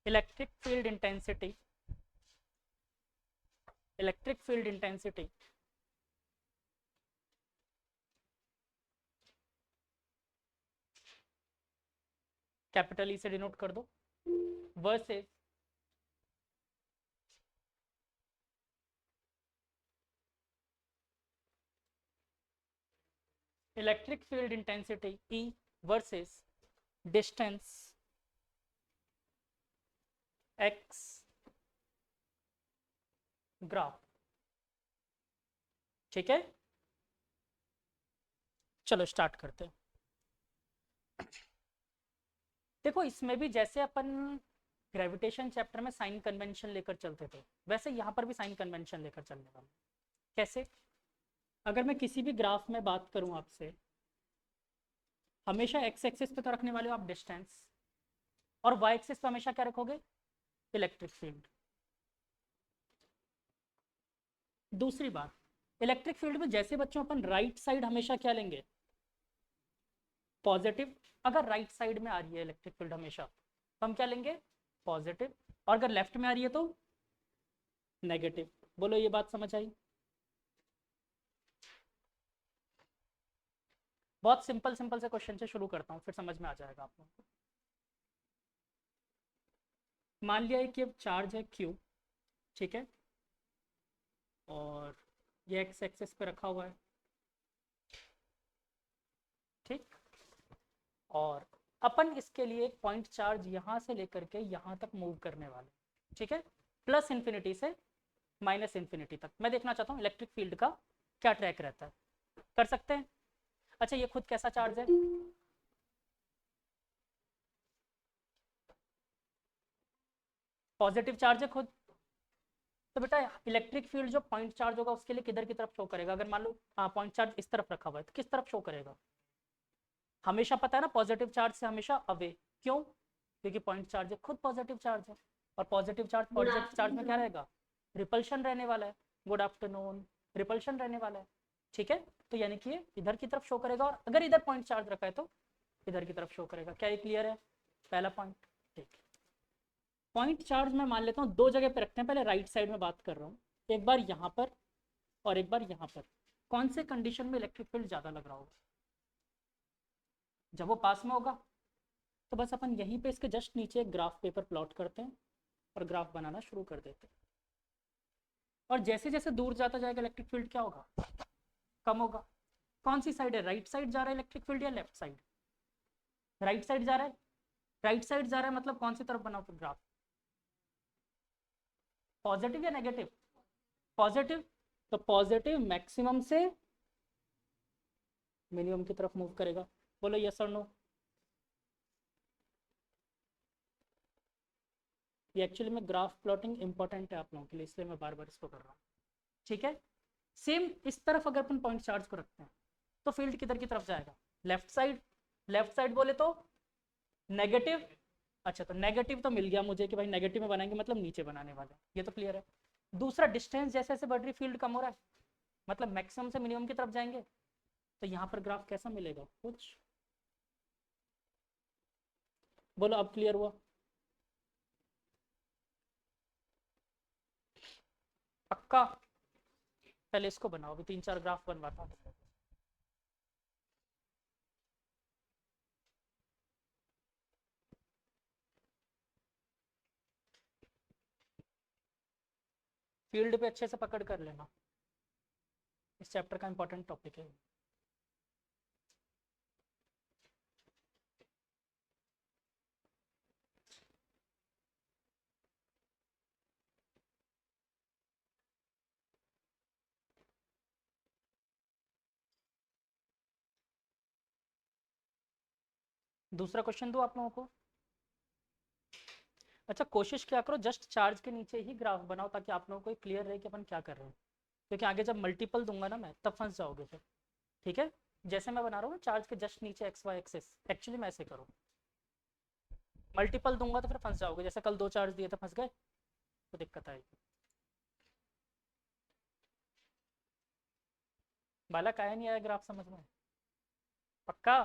Electric field intensity, electric field intensity capital E से denote कर दो, वर्सेस इलेक्ट्रिक फील्ड इंटेंसिटी ई versus distance x graph. ठीक है, चलो स्टार्ट करते हैं। देखो इसमें भी जैसे अपन ग्रेविटेशन चैप्टर में साइन कन्वेंशन लेकर चलते थे, वैसे यहाँ पर भी साइन कन्वेंशन लेकर चलने वाले। कैसे? अगर मैं किसी भी ग्राफ में बात करूँ आपसे, हमेशा एक्स एक्सिस पे तो रखने वाले हो आप डिस्टेंस, और वाई एक्सिस पे हमेशा क्या रखोगे? Electric field. दूसरी बात, इलेक्ट्रिक फील्ड में जैसे बच्चों अपन राइट साइड हमेशा क्या लेंगे? पॉजिटिव। अगर राइट साइड में आ रही है इलेक्ट्रिक फील्ड हमेशा, तो हम क्या लेंगे? पॉजिटिव। और अगर लेफ्ट में आ रही है तो नेगेटिव। बोलो ये बात समझ आई? बहुत सिंपल सिंपल से क्वेश्चन से शुरू करता हूँ, फिर समझ में आ जाएगा आप लोगों को। मान लिया है कि अब चार्ज है Q, ठीक है, और ये एक्स एक्सिस पे रखा हुआ है, ठीक। और अपन इसके लिए एक पॉइंट चार्ज यहाँ से लेकर के यहाँ तक मूव करने वाले, ठीक है, प्लस इन्फिनिटी से माइनस इन्फिनिटी तक। मैं देखना चाहता हूँ इलेक्ट्रिक फील्ड का क्या ट्रैक रहता है। कर सकते हैं? अच्छा ये खुद कैसा चार्ज है? पॉजिटिव चार्ज है खुद। तो बेटा इलेक्ट्रिक फील्ड जो पॉइंट चार्ज होगा उसके लिए किधर की तरफ शो करेगा? अगर मान लो पॉइंट चार्ज इस तरफ रखा हुआ है तो किस तरफ शो करेगा? हमेशा पता है ना, पॉजिटिव चार्ज से हमेशा अवे। क्यों? क्योंकि पॉइंट चार्ज है खुद पॉजिटिव चार्ज है, और पॉजिटिव चार्ज में क्या रहेगा? रिपल्शन रहने वाला है। Good afternoon. रिपल्शन रहने वाला है, ठीक है। तो यानी कि ये इधर की तरफ शो करेगा, और अगर इधर पॉइंट चार्ज रखा है तो इधर की तरफ शो करेगा। क्या ये क्लियर है? पहला पॉइंट, ठीक है। पॉइंट चार्ज मैं मान लेता हूँ दो जगह पे रखते हैं, पहले राइट साइड में बात कर रहा हूँ, एक बार यहाँ पर और एक बार यहाँ पर। कौन से कंडीशन में इलेक्ट्रिक फील्ड ज़्यादा लग रहा होगा? जब वो पास में होगा। तो बस अपन यहीं पे इसके जस्ट नीचे एक ग्राफ पेपर प्लॉट करते हैं और ग्राफ बनाना शुरू कर देते हैं। और जैसे जैसे दूर जाता जाएगा इलेक्ट्रिक फील्ड क्या होगा? कम होगा। कौन सी साइड है? राइट साइड जा रहा है इलेक्ट्रिक फील्ड या लेफ्ट साइड? राइट साइड जा रहा है। राइट साइड जा रहा है मतलब कौन सी तरफ बनाओ फिर ग्राफ? पॉजिटिव या नेगेटिव? पॉजिटिव। तो पॉजिटिव मैक्सिमम से मिनिमम की तरफ मूव करेगा। बोलो यस और नो। ये एक्चुअली में ग्राफ प्लॉटिंग इंपॉर्टेंट है आप लोगों के लिए, इसलिए मैं बार बार इसको कर रहा हूँ, ठीक है। सेम इस तरफ अगर अपन पॉइंट चार्ज को रखते हैं तो फील्ड किधर की तरफ जाएगा? Left side. लेफ्ट साइड बोले तो नेगेटिव। अच्छा तो नेगेटिव तो मिल गया मुझे कि भाई नेगेटिव में बनाएंगे मतलब नीचे बनाने वाले, ये तो क्लियर है। दूसरा, डिस्टेंस जैसे जैसे बढ़ रही फील्ड कम हो रहा है, मतलब मैक्सिमम से मिनिमम की तरफ जाएंगे, तो यहाँ पर ग्राफ कैसा मिलेगा? कुछ बोलो अब क्लियर हुआ? पक्का? पहले इसको बनाओ, अभी तीन चार ग्राफ बनवाता हूँ। फील्ड पे अच्छे से पकड़ कर लेना, इस चैप्टर का इंपॉर्टेंट टॉपिक है। दूसरा क्वेश्चन दो आप लोगों को। अच्छा कोशिश क्या करो जस्ट चार्ज के नीचे ही ग्राफ बनाओ, ताकि आप लोगों को क्लियर रहे कि अपन क्या कर रहे हैं, क्योंकि आगे जब मल्टीपल दूंगा ना मैं, तब फंस जाओगे फिर, ठीक है। जैसे मैं बना रहा हूँ चार्ज के जस्ट नीचे एक्स वाई एक्सिस, एक्चुअली मैं ऐसे करूँ, मल्टीपल दूंगा तो फिर फंस जाओगे, जैसे कल दो चार्ज दिए तो फंस गए, तो दिक्कत आएगी। बालक आया नहीं आया ग्राफ समझ में? पक्का?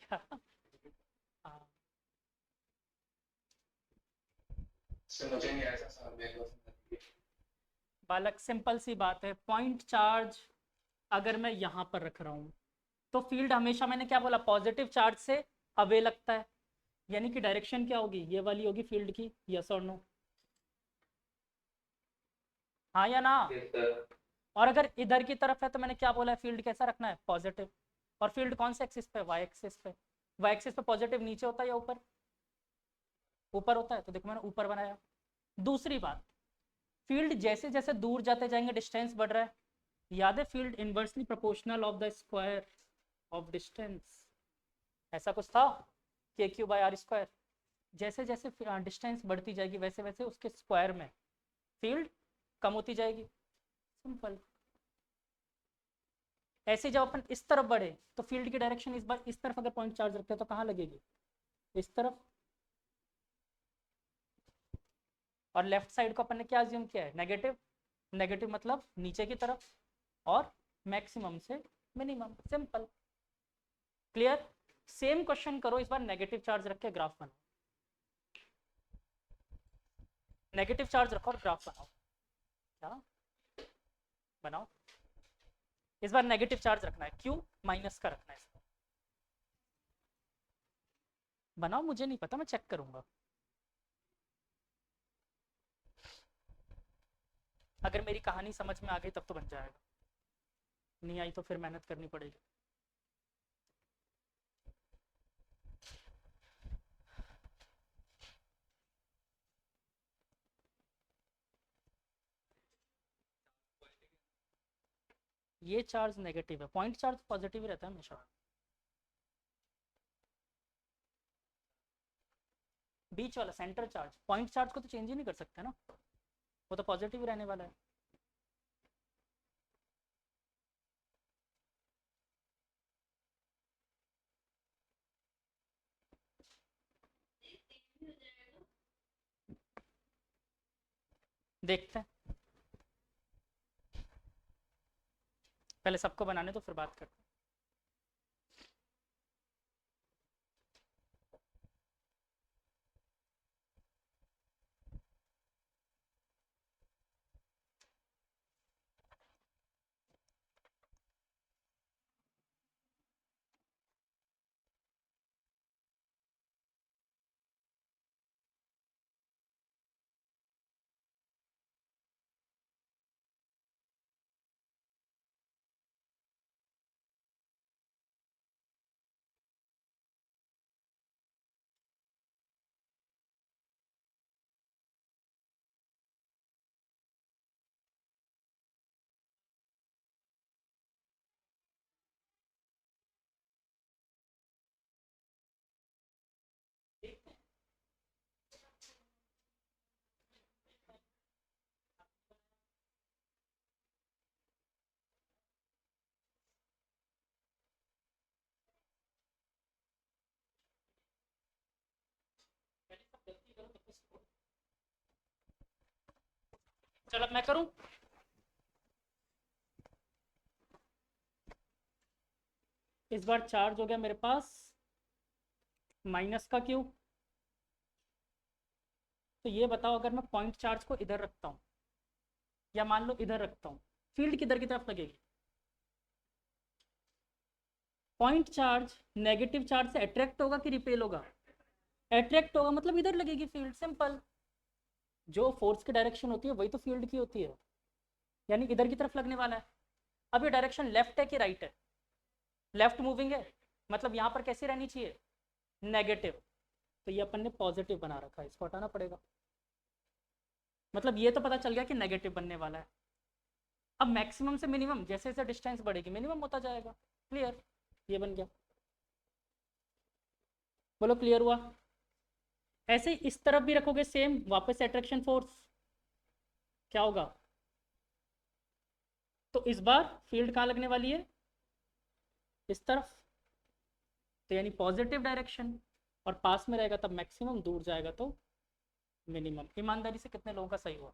क्या? मुझे नहीं ऐसा समझ में आया। बालक सिंपल सी बात है, पॉइंट चार्ज अगर मैं यहाँ पर रख रहा हूँ तो फील्ड हमेशा, मैंने क्या बोला, पॉजिटिव चार्ज से अवे लगता है, यानी कि डायरेक्शन क्या होगी, ये वाली होगी फील्ड की। यस और नो? हाँ या ना? और अगर इधर की तरफ है तो मैंने क्या बोला है, फील्ड कैसा रखना है, पॉजिटिव। और फील्ड कौन से एक्सिस पे, वाई एक्सिस पे। वाई एक्सिस पे पॉजिटिव नीचे होता है या ऊपर? ऊपर होता है, तो देखो मैंने ऊपर बनाया। दूसरी बात, फील्ड जैसे जैसे दूर जाते जाएंगे डिस्टेंस बढ़ रहा है। याद है, field inversely proportional of the square of distance, ऐसा कुछ था, के क्यू बाई आर स्क्वायर। जैसे जैसे डिस्टेंस बढ़ती जाएगी वैसे वैसे उसके स्क्वायर में फील्ड कम होती जाएगी। सिंपल। ऐसे जब अपन इस तरफ बढ़े तो फील्ड की डायरेक्शन इस बार इस तरफ, अगर पॉइंट चार्ज रखते हैं तो कहाँ लगेगी, इस तरफ। और लेफ्ट साइड को अपन ने क्या अज्यूम किया है, नेगेटिव। नेगेटिव मतलब नीचे की तरफ, और मैक्सिमम से minimum. Simple. Clear? Same question करो इस बार, नेगेटिव चार्ज रख के ग्राफ बनाओ। नेगेटिव चार्ज रखो और ग्राफ बनाओ। क्या बनाओ? इस बार नेगेटिव चार्ज रखना है, क्यू माइनस का रखना है इस बार। बनाओ, मुझे नहीं पता, मैं चेक करूंगा। अगर मेरी कहानी समझ में आ गई तब तो बन जाएगा, नहीं आई तो फिर मेहनत करनी पड़ेगी। ये चार्ज नेगेटिव है, पॉइंट चार्ज पॉजिटिव ही रहता है हमेशा। बीच वाला सेंटर चार्ज, पॉइंट चार्ज को तो चेंज ही नहीं कर सकते ना, वो तो पॉजिटिव ही रहने वाला है। देखते हैं, पहले सबको बनाने तो फिर बात करते हैं। चलो अब मैं करूं। इस बार चार्ज हो गया मेरे पास माइनस का क्यू। तो ये बताओ, अगर मैं पॉइंट चार्ज को इधर रखता हूँ या मान लो इधर रखता हूँ, फील्ड किधर की तरफ लगेगी? पॉइंट चार्ज नेगेटिव चार्ज से अट्रैक्ट होगा कि रिपेल होगा? अट्रैक्ट होगा, मतलब इधर लगेगी फील्ड। सिंपल। जो फोर्स की डायरेक्शन होती है वही तो फील्ड की होती है, यानी इधर की तरफ लगने वाला है। अब ये डायरेक्शन लेफ्ट है कि राइट है? लेफ्ट मूविंग है, मतलब यहाँ पर कैसी रहनी चाहिए, नेगेटिव। तो ये अपन ने पॉजिटिव बना रखा है, इसको हटाना पड़ेगा। मतलब ये तो पता चल गया कि नेगेटिव बनने वाला है। अब मैक्सिमम से मिनिमम, जैसे जैसे डिस्टेंस बढ़ेगी मिनिमम होता जाएगा। क्लियर? ये बन गया। बोलो क्लियर हुआ? ऐसे ही इस तरफ भी रखोगे सेम, वापस अट्रैक्शन फोर्स क्या होगा, तो इस बार फील्ड कहाँ लगने वाली है, इस तरफ। तो यानी पॉजिटिव डायरेक्शन, और पास में रहेगा तब मैक्सिमम, दूर जाएगा तो मिनिमम। ईमानदारी से कितने लोगों का सही हुआ?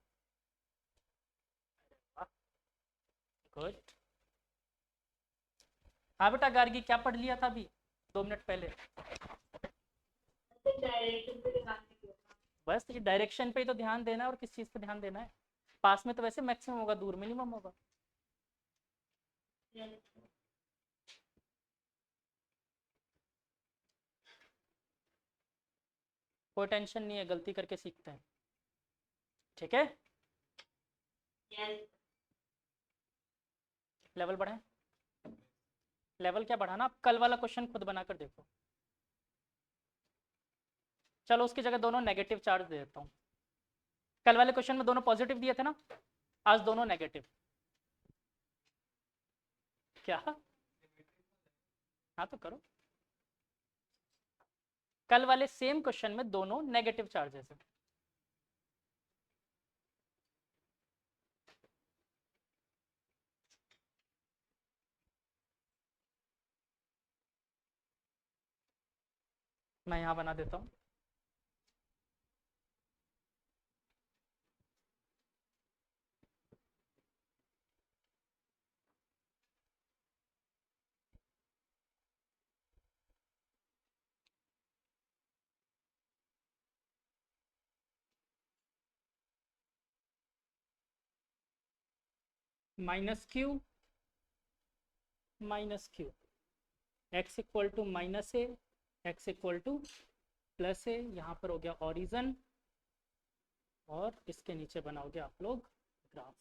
गुड। हाँ बेटा गार्गी, क्या पढ़ लिया था अभी 2 मिनट पहले? बस ये डायरेक्शन पे ही तो ध्यान देना है, और किस चीज़ पे ध्यान देना है? पास में तो वैसे मैक्सिमम होगा, दूर मिनिमम होगा। कोई टेंशन नहीं है, गलती करके सीखते हैं। ठीक है, लेवल बढ़ाएं। लेवल क्या बढ़ाना, आप कल वाला क्वेश्चन खुद बनाकर देखो। चलो उसकी जगह दोनों नेगेटिव चार्ज दे देता हूँ। कल वाले क्वेश्चन में दोनों पॉजिटिव दिए थे ना, आज दोनों नेगेटिव। क्या? हाँ तो करो। कल वाले सेम क्वेश्चन में दोनों नेगेटिव चार्जेस है। मैं यहाँ बना देता हूँ। -q -q, x equal to -a, x equal to +a। यहाँ पर हो गया ओरिजन, और इसके नीचे बनाओगे आप लोग ग्राफ।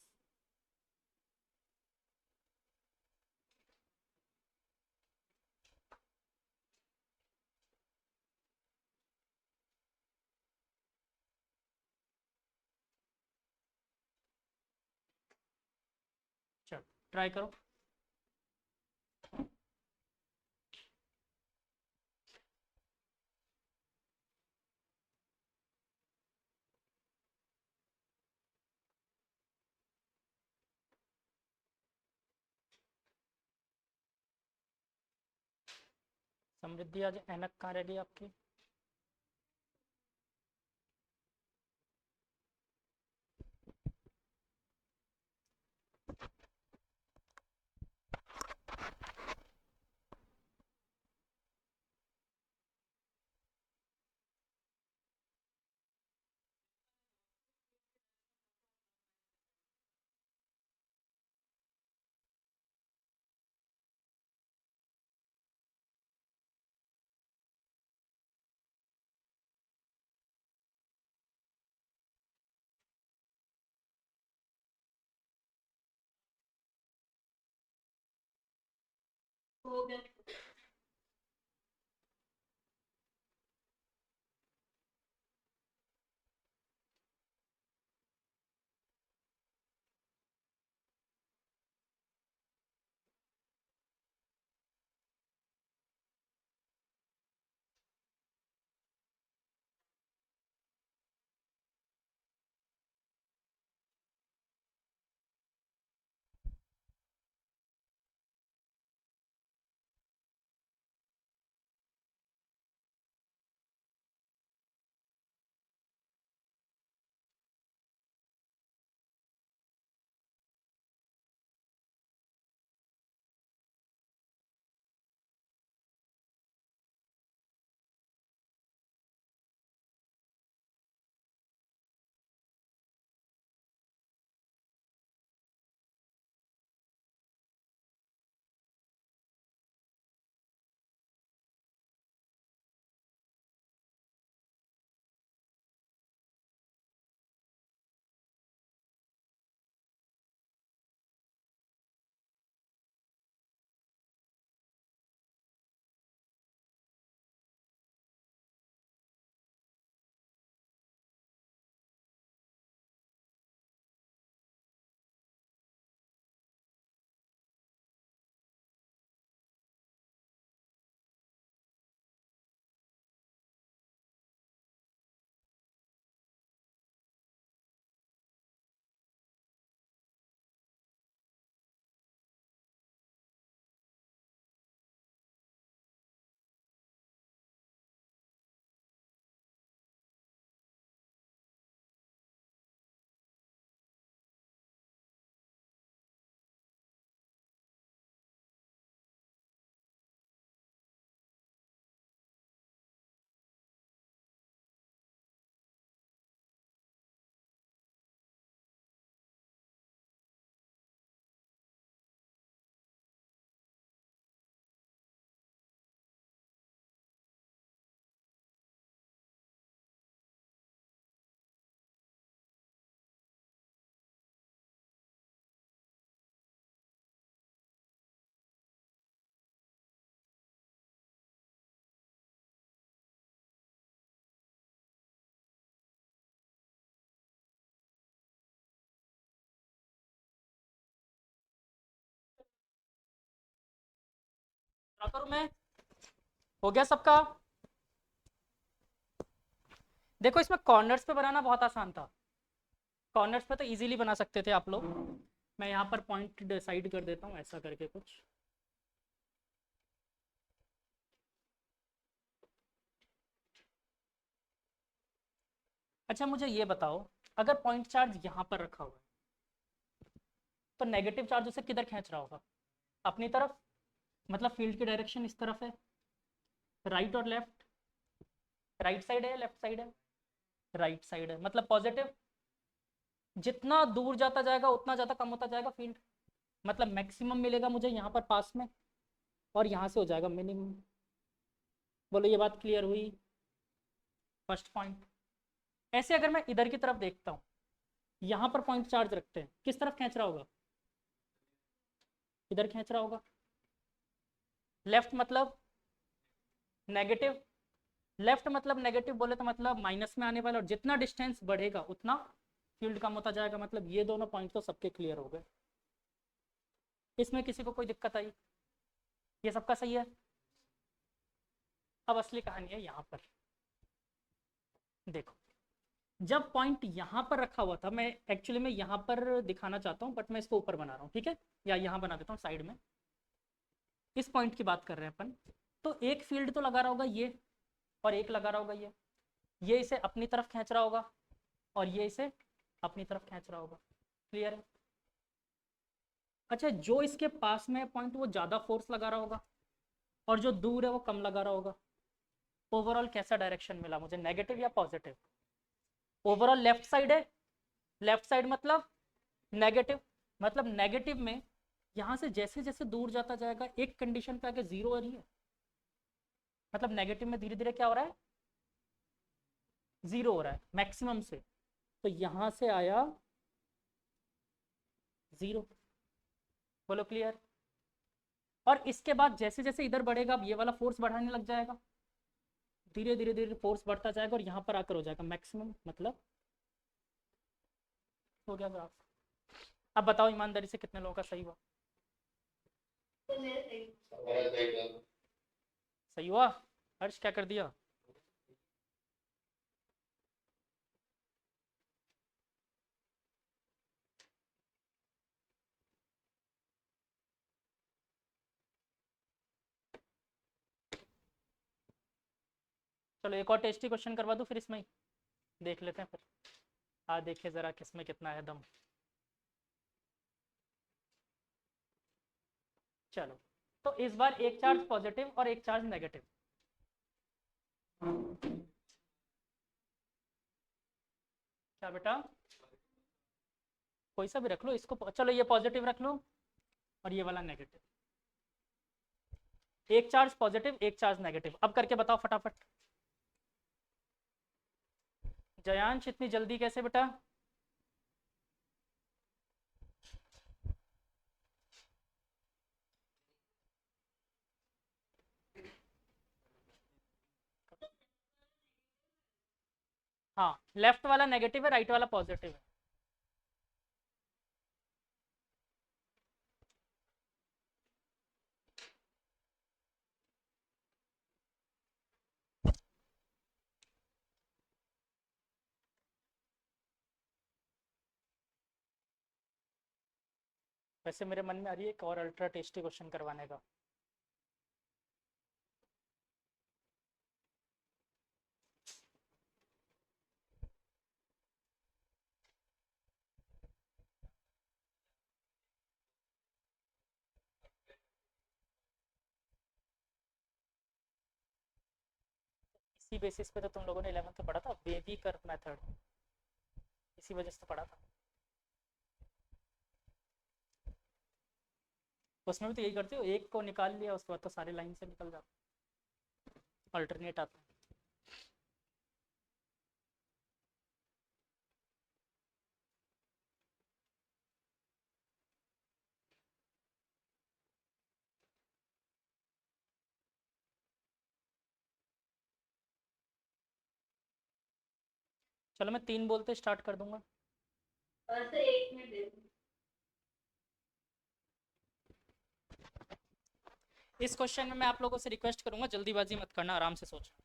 चलो ट्राई करो। समृद्धि आज ऐनक कहाँ रह गई आपकी? क्या करूं मैं? हो गया सबका? देखो इसमें कॉर्नर्स पे बनाना बहुत आसान था। कॉर्नर्स पे तो इजीली बना सकते थे आप लोग। मैं यहाँ पर पॉइंट डिसाइड कर देता हूँ ऐसा करके कुछ। अच्छा मुझे ये बताओ, अगर पॉइंट चार्ज यहाँ पर रखा हुआ है तो नेगेटिव चार्ज उसे किधर खींच रहा होगा? अपनी तरफ। मतलब फील्ड की डायरेक्शन इस तरफ है। राइट और लेफ्ट। राइट साइड है या लेफ्ट साइड है? राइट साइड है, मतलब पॉजिटिव। जितना दूर जाता जाएगा उतना ज़्यादा कम होता जाएगा फील्ड। मतलब मैक्सिमम मिलेगा मुझे यहाँ पर पास में, और यहाँ से हो जाएगा मिनिमम। बोलो ये बात क्लियर हुई? First point. ऐसे अगर मैं इधर की तरफ देखता हूँ, यहाँ पर पॉइंट चार्ज रखते हैं, किस तरफ खींच रहा होगा? इधर खींच रहा होगा। लेफ्ट मतलब नेगेटिव। लेफ्ट मतलब नेगेटिव बोले तो मतलब माइनस में आने वाला, और जितना डिस्टेंस बढ़ेगा उतना फील्ड कम होता जाएगा। मतलब ये दोनों पॉइंट तो सबके क्लियर हो गए। इसमें किसी को कोई दिक्कत आई? ये सबका सही है। अब असली कहानी है यहाँ पर। देखो, जब पॉइंट यहाँ पर रखा हुआ था, मैं एक्चुअली में यहाँ पर दिखाना चाहता हूँ बट मैं इसको ऊपर बना रहा हूँ, ठीक है? या यहाँ बना देता हूँ साइड में। इस पॉइंट की बात कर रहे हैं अपन। तो एक फील्ड तो लगा रहा होगा ये, और एक लगा रहा होगा ये इसे अपनी तरफ खींच रहा होगा, और ये इसे अपनी तरफ खींच रहा होगा। क्लियर है? अच्छा, जो इसके पास में पॉइंट वो ज़्यादा फोर्स लगा रहा होगा, और जो दूर है वो कम लगा रहा होगा। ओवरऑल कैसा डायरेक्शन मिला मुझे, नेगेटिव या पॉजिटिव? ओवरऑल लेफ्ट साइड है। लेफ्ट साइड मतलब नेगेटिव। मतलब नेगेटिव में यहाँ से जैसे जैसे दूर जाता जाएगा एक कंडीशन पे आके जीरो हो रही है। मतलब नेगेटिव में धीरे धीरे क्या हो रहा है? जीरो हो रहा है मैक्सिमम से। तो यहाँ से आया जीरो। बोलो क्लियर? और इसके बाद जैसे जैसे इधर बढ़ेगा, अब ये वाला फोर्स बढ़ाने लग जाएगा। धीरे धीरे धीरे फोर्स बढ़ता जाएगा और यहाँ पर आकर हो जाएगा मैक्सिमम। मतलब हो गया ग्राफ। अब बताओ ईमानदारी से कितने लोगों का सही हुआ? हमारा सही था। सही हुआ। हर्ष क्या कर दिया? चलो एक और टेस्टी क्वेश्चन करवा दूँ फिर इसमें ही देख लेते हैं फिर। देखिए ज़रा किसमें कितना है दम। चलो, तो इस बार एक चार्ज पॉजिटिव और एक चार्ज नेगेटिव। क्या बेटा? कोई सा भी रख लो इसको। चलो ये पॉजिटिव रख लो और ये वाला नेगेटिव। एक चार्ज पॉजिटिव एक चार्ज नेगेटिव। अब करके बताओ फटाफट। जयांश इतनी जल्दी कैसे बेटा? हाँ, लेफ्ट वाला नेगेटिव है, राइट वाला पॉजिटिव है। वैसे मेरे मन में आ रही है एक और अल्ट्रा टेस्टी क्वेश्चन करवाने का। इसी बेसिस पे तो तुम लोगों ने 11th में पढ़ा था, बेबी कर्व मेथड। इसी वजह से पढ़ा था। उसमें भी तो यही करते हो, एक को निकाल लिया उसके बाद तो सारे लाइन से निकल जाते, अल्टरनेट आते हैं। चलो मैं 3 बोलते स्टार्ट कर दूंगा। इस क्वेश्चन में मैं आप लोगों से रिक्वेस्ट करूंगा जल्दीबाजी मत करना, आराम से सोचना।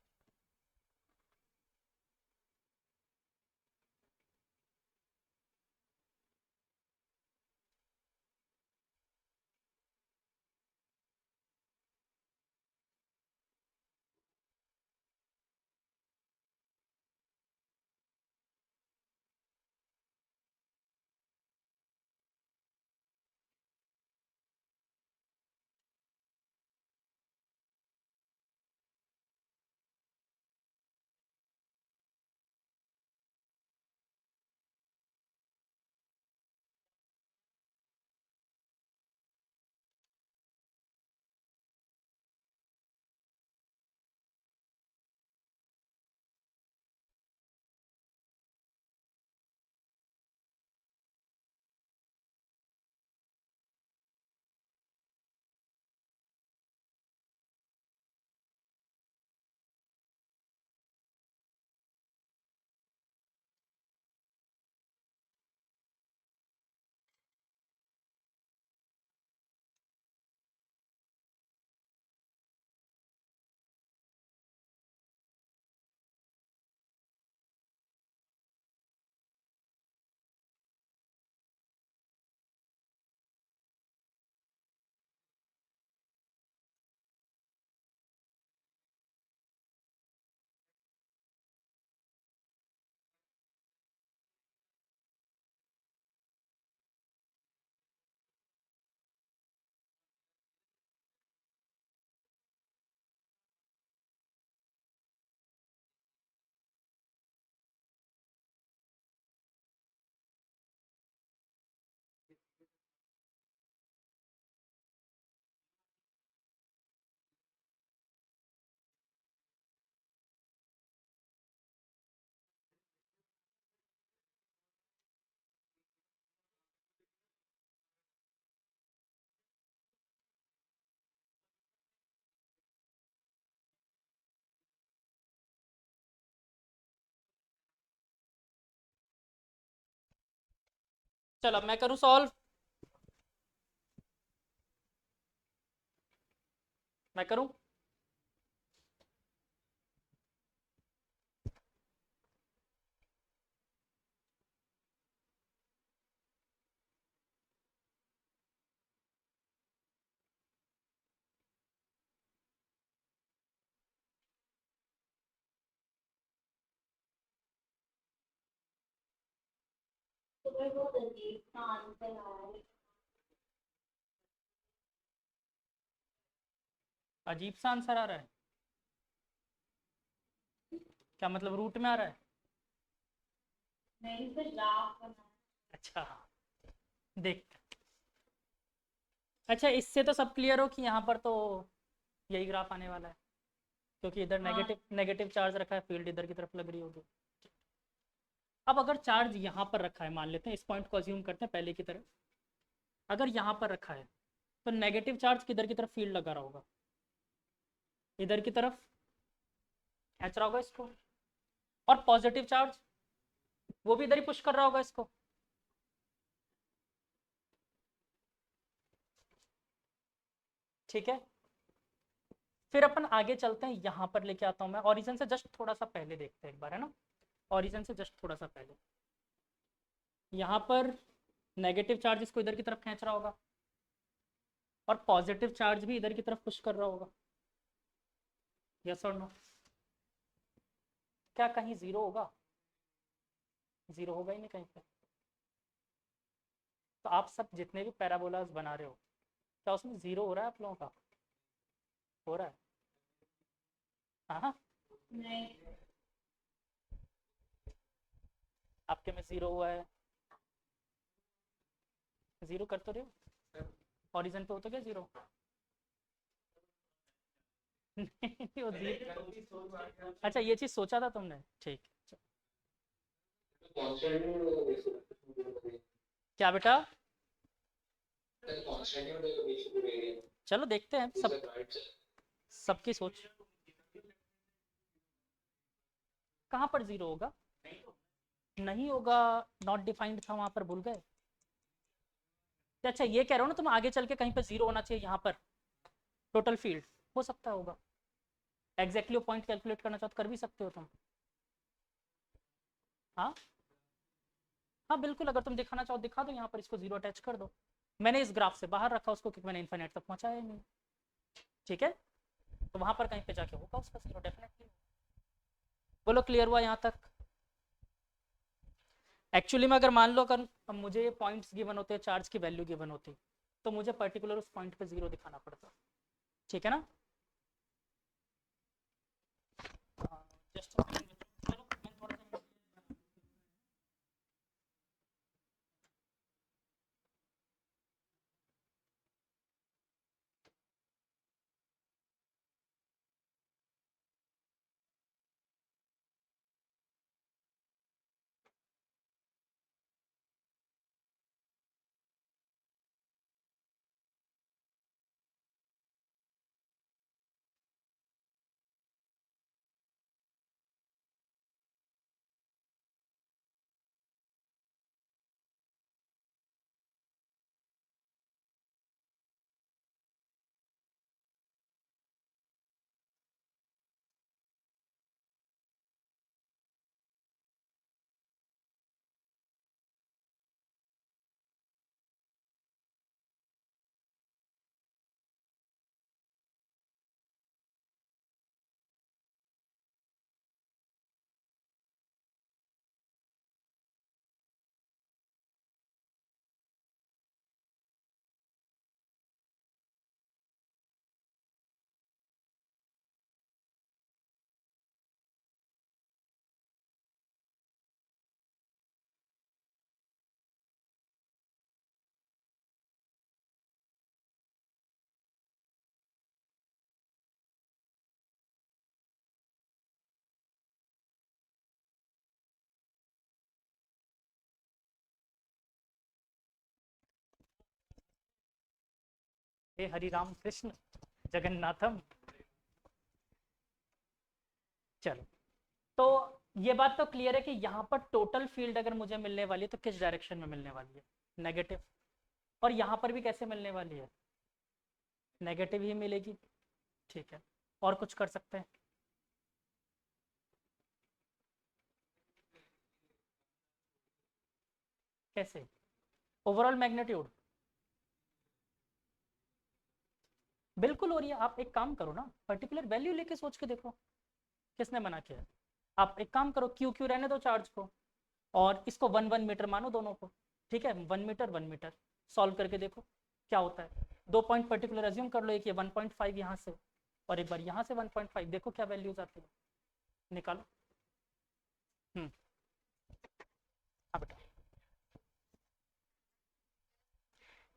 चलो मैं करूँ सॉल्व, मैं करूँ। अजीब सा आंसर आ रहा है, क्या मतलब रूट में आ रहा है? नहीं तो ग्राफ बना। अच्छा देख, अच्छा इससे तो सब क्लियर हो कि यहाँ पर तो यही ग्राफ आने वाला है, क्योंकि इधर नेगेटिव नेगेटिव चार्ज रखा है, फील्ड इधर की तरफ लग रही होगी। अब अगर चार्ज यहाँ पर रखा है, मान लेते हैं इस पॉइंट को अज्यूम करते हैं पहले की तरह, अगर यहाँ पर रखा है तो नेगेटिव चार्ज किधर की तरफ फील्ड लगा रहा होगा, इधर की तरफ खींच रहा होगा इसको, और पॉजिटिव चार्ज वो भी इधर ही पुश कर रहा होगा इसको। ठीक है, फिर अपन आगे चलते हैं, यहाँ पर लेके आता हूँ मैं, ओरिजिन से जस्ट थोड़ा सा पहले देखते हैं एक बार, है ना, ओरिजिन से जस्ट थोड़ा सा पहले यहाँ पर नेगेटिव चार्ज इसको इधर की तरफ खींच रहा होगा, और पॉजिटिव चार्ज भी इधर की तरफ पुश कर रहा होगा। यस और नो? क्या कहीं जीरो होगा? जीरो होगा ही नहीं कहीं पे। तो आप सब जितने भी पैराबोलास बना रहे हो, क्या उसमें जीरो हो रहा है आप लोगों का? हो रहा है? हाँ हाँ, नहीं आपके में जीरो हुआ है, जीरो कर तो रहे हो, ओरिजिन पे हो तो क्या जीरो? नहीं वो जीरो, अच्छा ये चीज सोचा था तुमने, ठीक। क्या बेटा? चलो देखते हैं, सब सबकी सोच। कहाँ पर जीरो होगा? नहीं होगा, नॉट डिफाइंड था वहां पर, भूल गए? अच्छा ये कह रहा हूँ ना तुम, आगे चल के कहीं पर जीरो होना चाहिए यहाँ पर, टोटल फील्ड हो सकता होगा, एग्जैक्टली वो पॉइंट कैलकुलेट करना चाहो तो कर भी सकते हो तुम। हाँ हाँ बिल्कुल, अगर तुम दिखाना चाहो दिखा दो, यहाँ पर इसको जीरो अटैच कर दो। मैंने इस ग्राफ से बाहर रखा उसको क्योंकि मैंने इन्फिनिट तक पहुँचाया ही नहीं। ठीक है, तो वहाँ पर कहीं पे जाके होगा उसका जीरो डेफिनेटली। बोलो क्लियर हुआ यहाँ तक? एक्चुअली में अगर मान लो अगर मुझे पॉइंट्स गिवन होते, चार्ज की वैल्यू गिवन होती, तो मुझे पर्टिकुलर उस पॉइंट पे जीरो दिखाना पड़ता। ठीक है ना? जस्ट चलो मैं थोड़ा सा हे हरि राम कृष्ण जगन्नाथम। चलो, तो ये बात तो क्लियर है कि यहाँ पर टोटल फील्ड अगर मुझे मिलने वाली है तो किस डायरेक्शन में मिलने वाली है? नेगेटिव। और यहाँ पर भी कैसे मिलने वाली है? नेगेटिव ही मिलेगी। ठीक है, और कुछ कर सकते हैं? कैसे? ओवरऑल मैग्नीट्यूड बिल्कुल हो रही है। आप एक काम करो ना, पर्टिकुलर वैल्यू लेके सोच के देखो, किसने मना किया? आप एक काम करो, क्यू क्यू रहने दो चार्ज को, और इसको वन वन मीटर मानो दोनों को। ठीक है, वन मीटर सॉल्व करके देखो क्या होता है। दो पॉइंट पर्टिकुलर एज्यूम कर लो, एक ये 1.5 यहाँ से, और एक बार यहाँ से 1.5, देखो क्या वैल्यूज आती है, निकालो। हम्म। हाँ बेटा,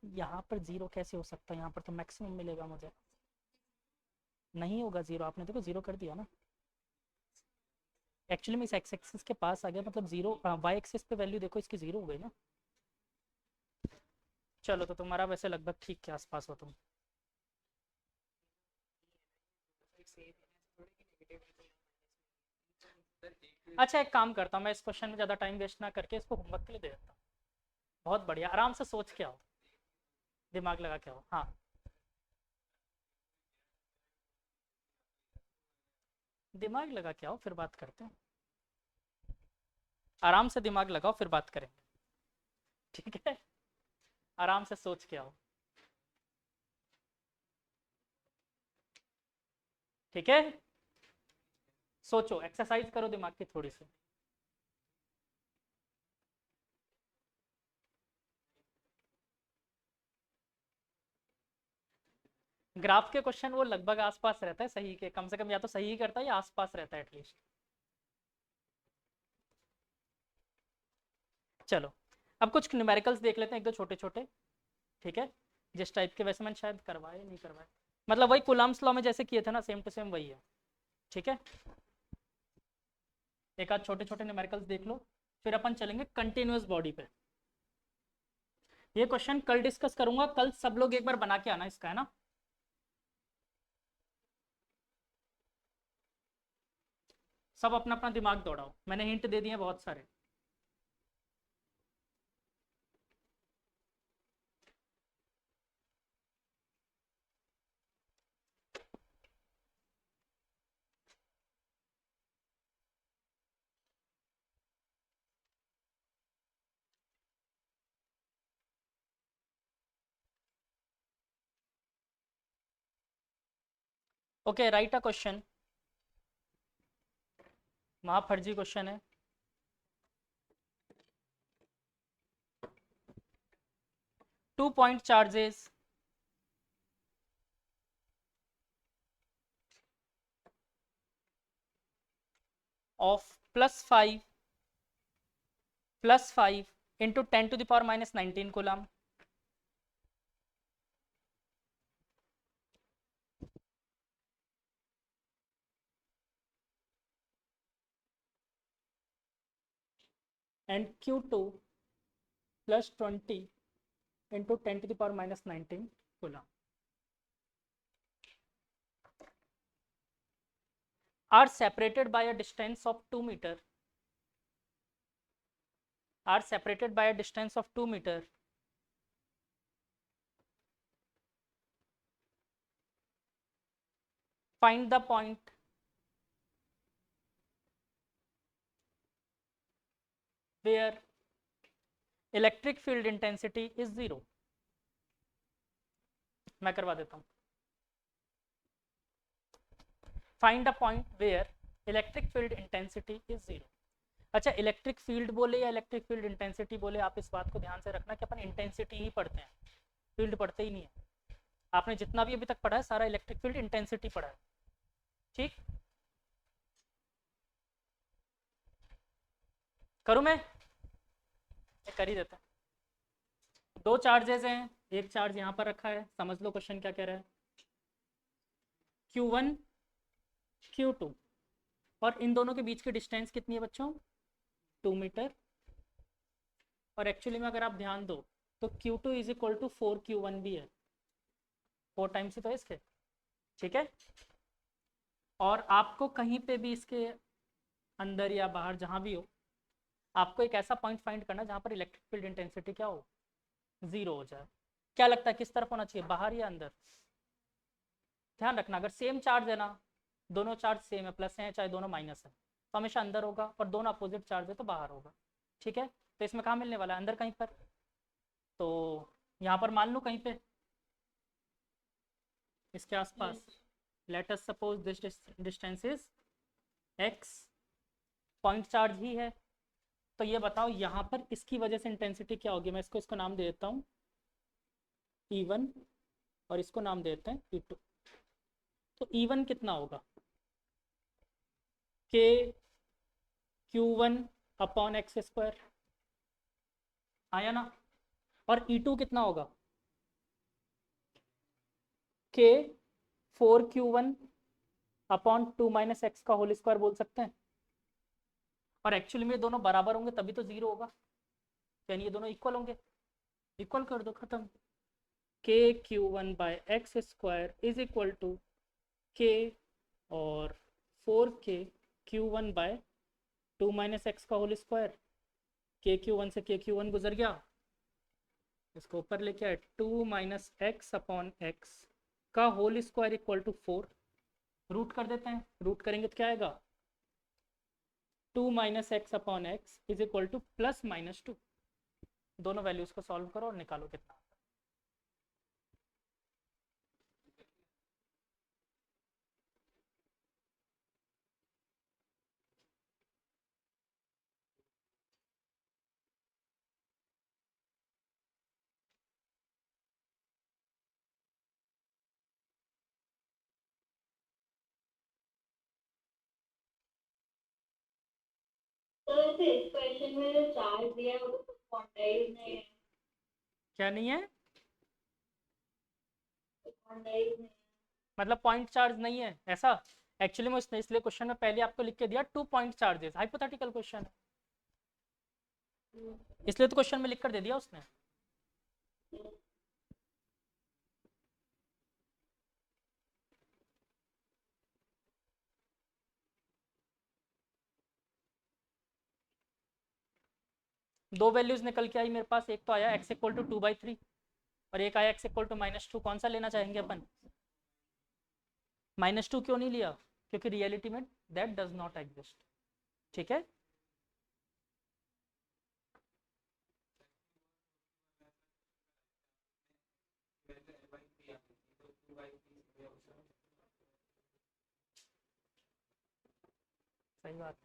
यहाँ पर जीरो कैसे हो सकता है? यहाँ पर तो मैक्सिमम मिलेगा मुझे। नहीं होगा जीरो, आपने देखो जीरो कर दिया ना। एक्चुअली में इस एक्स एक्सिस के पास आ गया, मतलब जीरो, वाई एक्सिस पे वैल्यू देखो इसकी जीरो हो गई ना। चलो, तो तुम्हारा वैसे लगभग ठीक के आसपास हो तुम। अच्छा, एक काम करता हूँ, मैं इस क्वेश्चन में ज़्यादा टाइम वेस्ट ना करके इसको होमवर्क के लिए दे देता हूँ। बहुत बढ़िया, आराम से सोच के आओ, दिमाग लगा के आओ। हाँ, दिमाग लगा के आओ, फिर बात करते हैं। आराम से दिमाग लगाओ, फिर बात करेंगे। ठीक है, आराम से सोच के आओ। ठीक है, सोचो, एक्सरसाइज करो दिमाग की थोड़ी सी। ग्राफ के क्वेश्चन वो लगभग आसपास रहता है सही के, कम से कम या तो सही ही करता है या आसपास रहता है एटलीस्ट। चलो, अब कुछ न्यूमेरिकल्स देख लेते हैं, एक दो छोटे छोटे। ठीक है, जिस टाइप के, वैसे मैंने शायद करवाए नहीं करवाए, मतलब वही कुलाम्स लॉ में जैसे किए थे ना, सेम टू सेम वही है। ठीक है, एक आध छोटे छोटे न्यूमेरिकल्स देख लो, फिर अपन चलेंगे कंटिन्यूअस बॉडी पे। ये क्वेश्चन कल डिस्कस करूंगा, कल सब लोग एक बार बना के आना इसका, है ना? सब अपना अपना दिमाग दौड़ाओ, मैंने हिंट दे दिए बहुत सारे। Okay, right a question. वहाँ फर्जी क्वेश्चन है। Two point charges of +5 into 10 to the power minus 19 coulomb. And Q2 plus 20 into 10 to the power minus 19 coulomb are separated by a distance of 2 meter. Are separated by a distance of 2 meter. Find the point where electric field intensity is 0. मैं करवा देता हूँ. Find a point where electric field intensity is 0. अच्छा, electric field बोले या electric field intensity बोले, आप इस बात को ध्यान से रखना कि अपन इंटेंसिटी ही पढ़ते हैं, फील्ड पढ़ते ही नहीं है. आपने जितना भी अभी तक पढ़ा है सारा इलेक्ट्रिक फील्ड इंटेंसिटी पढ़ा है. ठीक, करूँ मैं कर ही देता हूँ. दो चार्जेस हैं, एक चार्ज यहाँ पर रखा है. समझ लो क्वेश्चन क्या कह रहा है. Q1 Q2 और इन दोनों के बीच की डिस्टेंस कितनी है बच्चों? 2 मीटर. और एक्चुअली में अगर आप ध्यान दो तो Q2 is equal to 4Q1 भी है. 4 टाइम्स ही तो है इसके. ठीक है. और आपको कहीं पे भी इसके अंदर या बाहर जहाँ भी हो, आपको एक ऐसा पॉइंट फाइंड करना जहाँ पर इलेक्ट्रिक फील्ड इंटेंसिटी क्या हो? 0 हो जाए. क्या लगता है किस तरफ होना चाहिए, बाहर या अंदर? ध्यान रखना, अगर सेम चार्ज है ना, दोनों चार्ज सेम है, प्लस है चाहे दोनों माइनस है, तो हमेशा अंदर होगा, और दोनों अपोजिट चार्ज है तो बाहर होगा. ठीक है. तो इसमें कहाँ मिलने वाला है? अंदर कहीं पर. तो यहाँ पर मान लो कहीं पे इसके आसपास. Let us suppose this distance is x. Point charge ही है. तो ये बताओ यहाँ पर इसकी वजह से इंटेंसिटी क्या होगी? मैं इसको नाम दे देता हूँ E1 और इसको नाम देते हैं E2. तो E1 कितना होगा? K Q1 upon x square. आया ना? और E2 कितना होगा? K 4Q1 upon 2 minus x का होल स्क्वायर बोल सकते हैं. और एक्चुअली में दोनों बराबर होंगे तभी तो 0 होगा, यानी ये दोनों इक्वल होंगे. इक्वल कर दो, खत्म. K Q1 by x square is equal to K और 4K Q1 by 2 minus x का होल स्क्वायर. K Q1 से K Q1 गुजर गया, इसको ऊपर लेके आए. 2 माइनस एक्स अपॉन एक्स का whole square equal to 4. Root कर देते हैं. रूट करेंगे तो क्या आएगा? 2 minus x upon x is equal to plus minus 2. दोनों वैल्यूज को सॉल्व करो और निकालो कितना. तो इस क्वेश्चन में जो चार्ज दिया है वो तो क्वांटाइज नहीं है. क्या नहीं है? क्वांटाइज नहीं. मतलब पॉइंट चार्ज नहीं है ऐसा? एक्चुअली में उसने इसलिए क्वेश्चन में पहले आपको लिख के दिया 2 पॉइंट चार्जेस. हाइपोथेटिकल क्वेश्चन है, इसलिए तो क्वेश्चन में लिख कर दे दिया उसने. दो वैल्यूज निकल के आई मेरे पास. एक तो आया x इक्वल टू 2/3 और एक आया x इक्वल टू -2. कौन सा लेना चाहेंगे अपन? -2 क्यों नहीं लिया? क्योंकि रियलिटी में दैट डज नॉट एग्जिस्ट. ठीक है. सही बात।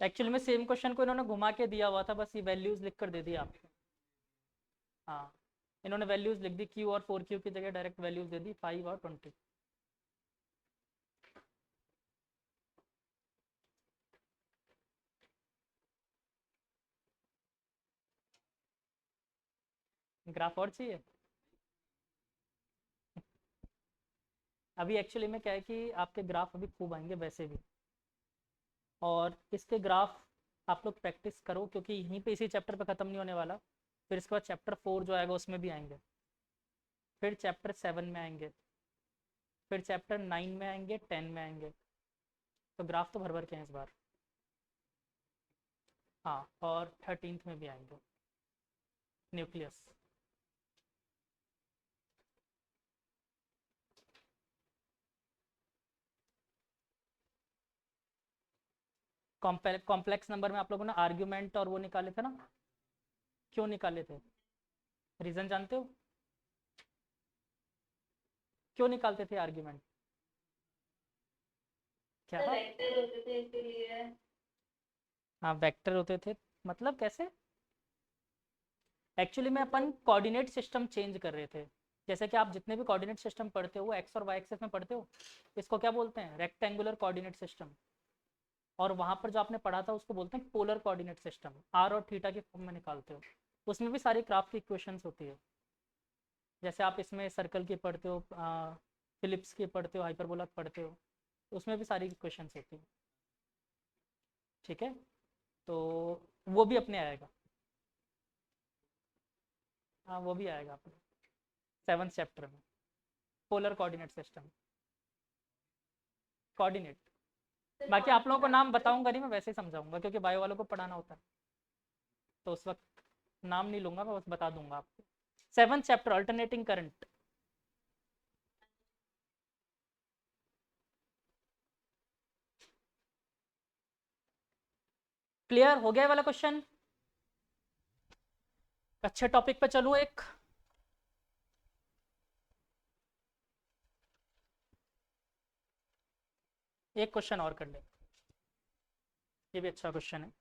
एक्चुअली में सेम क्वेश्चन को इन्होंने घुमा के दिया हुआ था, बस ये वैल्यूज लिख कर दे दिया आपको। हाँ, इन्होंने वैल्यूज लिख दी, क्यू और 4Q की जगह डायरेक्ट वैल्यूज दे दी 5 और 20। ग्राफ और चाहिए? अभी एक्चुअली में क्या है कि आपके ग्राफ अभी खूब आएंगे वैसे भी, और इसके ग्राफ आप लोग प्रैक्टिस करो, क्योंकि यहीं पे इसी चैप्टर पे ख़त्म नहीं होने वाला। फिर इसके बाद चैप्टर 4 जो आएगा उसमें भी आएंगे, फिर चैप्टर 7 में आएंगे, फिर चैप्टर 9 में आएंगे, 10 में आएंगे। तो ग्राफ तो भर भर के हैं इस बार। हाँ, और 13th में भी आएंगे, न्यूक्लियस। कॉम्प्लेक्स नंबर में आप लोगों ने आर्ग्यूमेंट और वो निकाले थे ना, क्यों निकाले थे? रीज़न जानते हो क्यों निकालते थे आर्ग्यूमेंट? क्या तो था? वेक्टर होते थे इसीलिए। हाँ, वेक्टर होते थे। मतलब कैसे? एक्चुअली में अपन कोऑर्डिनेट सिस्टम चेंज कर रहे थे। जैसे कि आप जितने भी कोऑर्डिनेट सिस्टम पढ़ते हो वो एक्स और वाई एक्सिस में पढ़ते हो, इसको क्या बोलते हैं? Rectangular coordinate system. और वहाँ पर जो आपने पढ़ा था उसको बोलते हैं पोलर कोऑर्डिनेट सिस्टम, आर और थीटा के फॉर्म में निकालते हो। उसमें भी सारी क्राफ्ट की इक्वेशंस होती है। जैसे आप इसमें सर्कल की पढ़ते हो, फिलिप्स की पढ़ते हो, हाइपरबोला पढ़ते हो, उसमें भी सारी इक्वेशंस होती हैं। ठीक है, तो वो भी अपने आएगा। हाँ, वो भी आएगा अपने 7th चैप्टर में, पोलर कोऑर्डिनेट सिस्टम, कोऑर्डिनेट। बाकी आप लोगों को नाम बताऊंगा नहीं, मैं वैसे ही समझाऊंगा, क्योंकि बायो वालों को पढ़ाना होता है, तो उस वक्त नाम नहीं लूंगा, मैं बस बता दूंगा आपको। 7th chapter alternating current. Clear हो गया ये वाला क्वेश्चन? अच्छे टॉपिक पे चलूं एक। एक क्वेश्चन और कर ले, ये भी अच्छा क्वेश्चन है।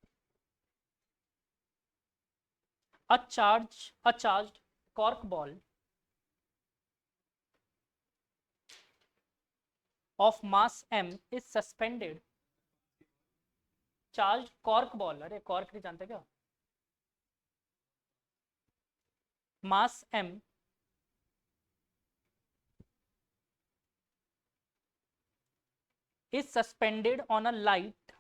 A charged cork ball of mass m is suspended। Charge cork ball, अरे कॉर्क नहीं जानते क्या? Mass m is suspended on a light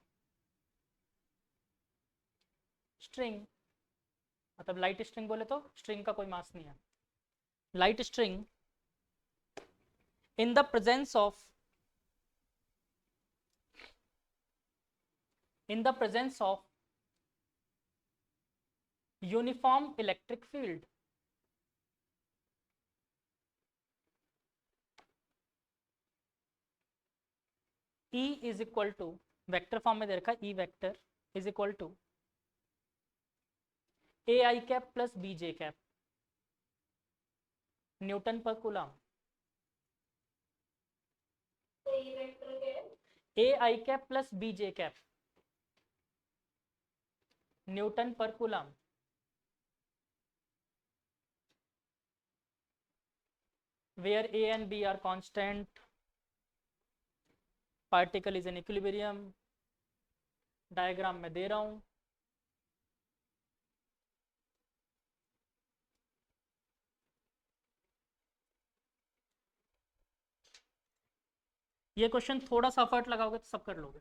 string। मतलब लाइट स्ट्रिंग बोले तो स्ट्रिंग का कोई मास नहीं है। Light string in the presence of uniform electric field। E is equal to, vector form में दे रखा है, E vector is equal to a I cap plus B J cap newton पर कूलम। तो ये वेक्टर क्या है? A I cap plus B J cap newton पर coulomb. Where A and B are constant, particle is in equilibrium. Diagram में दे रहा हूं। ये क्वेश्चन थोड़ा सा एफर्ट लगाओगे तो सब कर लोगे।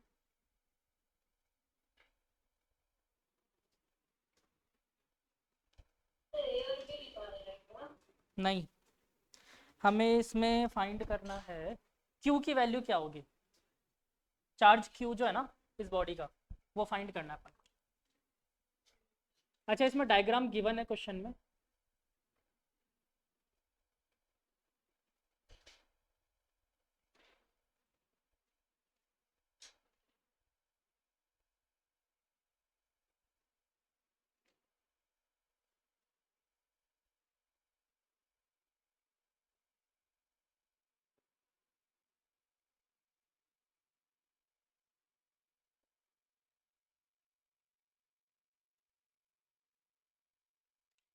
तो ए और बी निकालना है क्या? नहीं, हमें इसमें फाइंड करना है Q की वैल्यू क्या होगी। चार्ज Q जो है ना इस बॉडी का, वो फाइंड करना है अपन को। अच्छा, इसमें डायग्राम गिवन है क्वेश्चन में।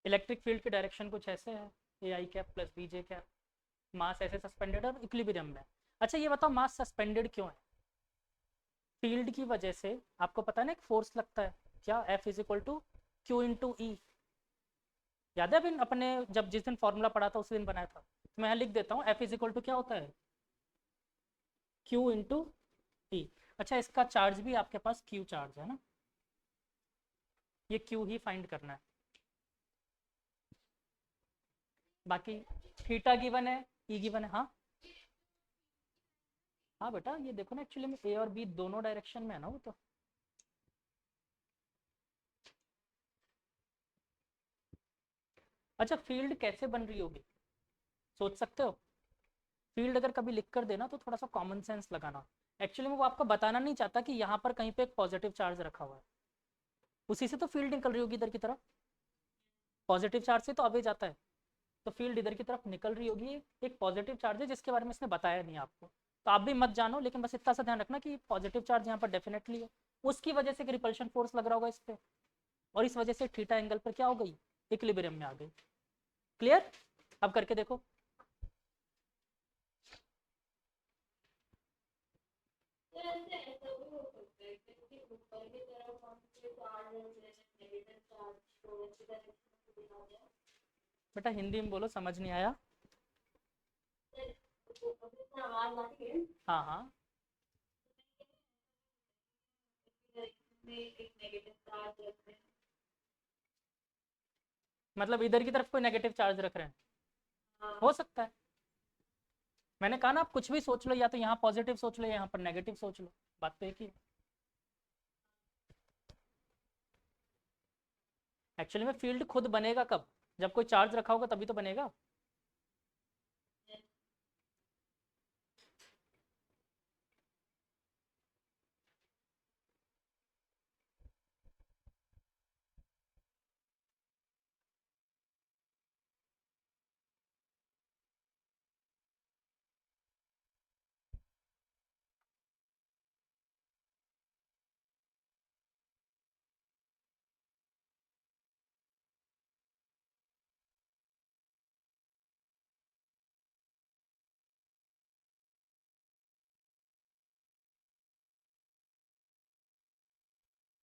इलेक्ट्रिक फील्ड की डायरेक्शन कुछ ऐसे है, A I cap plus B J cap, mass ऐसे सस्पेंडेड और इक्विलिब्रियम में। अच्छा ये बताओ मास सस्पेंडेड क्यों है? फील्ड की वजह से आपको पता है ना एक फोर्स लगता है, क्या F is equal to Q into E. याद है अभी अपने जब जिस दिन फॉर्मूला पढ़ा था उसी दिन बनाया था, तो मैं यहाँ लिख देता हूँ F इज इक्वल टू क्या होता है, Q इंटू ई। अच्छा इसका चार्ज भी आपके पास Q चार्ज है ना, ये Q ही फाइंड करना है, बाकी थीटा गिवन है, ई गिवन है। हाँ हाँ बेटा ये देखो ना एक्चुअली में ए और बी दोनों डायरेक्शन में है ना वो तो। अच्छा फील्ड कैसे बन रही होगी सोच सकते हो? फील्ड अगर कभी लिख कर देना तो थोड़ा सा कॉमन सेंस लगाना। एक्चुअली में वो आपको बताना नहीं चाहता कि यहाँ पर कहीं पे एक पॉजिटिव चार्ज रखा हुआ है, उसी से तो फील्ड निकल रही होगी इधर की तरफ, पॉजिटिव चार्ज से तो अवे जाता है, तो फील्ड इधर की तरफ निकल रही होगी, एक पॉजिटिव चार्ज है जिसके बारे में इसने बताया नहीं आपको, तो आप भी मत जानो, लेकिन बस इतना सा ध्यान रखना कि पॉजिटिव चार्ज यहाँ पर डेफिनेटली है, उसकी वजह से एक रिपल्शन फोर्स लग रहा होगा इस पर, और इस वजह से थीटा एंगल पर क्या हो गई, इक्विलिब्रियम में आ गई। क्लियर? अब करके देखो। तो ऐसे ऐसा भी हो सकता है कि ऊपर की तरफ हम से चार्ज नेगेटिव चार्ज तो ऐसी डायरेक्शन में दिखा जाए। बेटा हिंदी में बोलो, समझ नहीं आया। तो आवाज आ रही है हाँ हाँ, में एक नेगेटिव चार्ज रखते हैं। मतलब इधर की तरफ कोई नेगेटिव चार्ज रख रहे हैं, हाँ हो सकता है। मैंने कहा ना आप कुछ भी सोच लो, या तो यहाँ पॉजिटिव सोच लो या यहाँ पर नेगेटिव सोच लो, बात तो एक ही है। एक्चुअली में फील्ड खुद बनेगा कब, जब कोई चार्ज रखा होगा तभी तो बनेगा।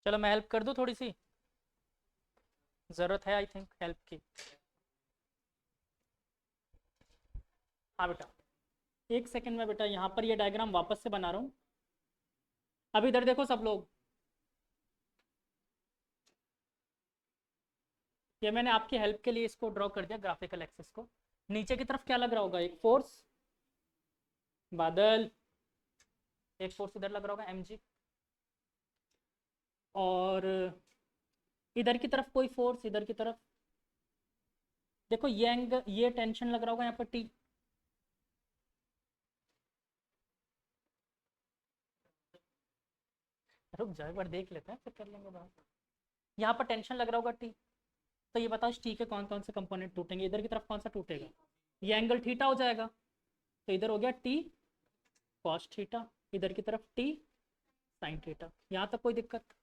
चलो मैं हेल्प कर दूँ थोड़ी सी, ज़रूरत है आई थिंक हेल्प की। हाँ बेटा एक सेकंड में बेटा यहाँ पर ये डायग्राम वापस से बना रहा हूँ। अब इधर देखो सब लोग, ये मैंने आपकी हेल्प के लिए इसको ड्रॉ कर दिया ग्राफिकल एक्सेस को। नीचे की तरफ क्या लग रहा होगा, एक फोर्स बादल, एक फोर्स इधर लग रहा होगा mg, और इधर की तरफ कोई फोर्स, इधर की तरफ देखो ये एंगल, ये टेंशन लग रहा होगा यहाँ पर T। रुक जाओ एक बार देख लेते हैं फिर कर लेंगे बात। यहाँ पर टेंशन लग रहा होगा T, तो ये बताओ T के कौन कौन से कंपोनेंट टूटेंगे, इधर की तरफ कौन सा टूटेगा, ये एंगल थीटा हो जाएगा, तो इधर हो गया T कॉस थीटा, इधर की तरफ T साइन थीटा। यहाँ तक कोई दिक्कत?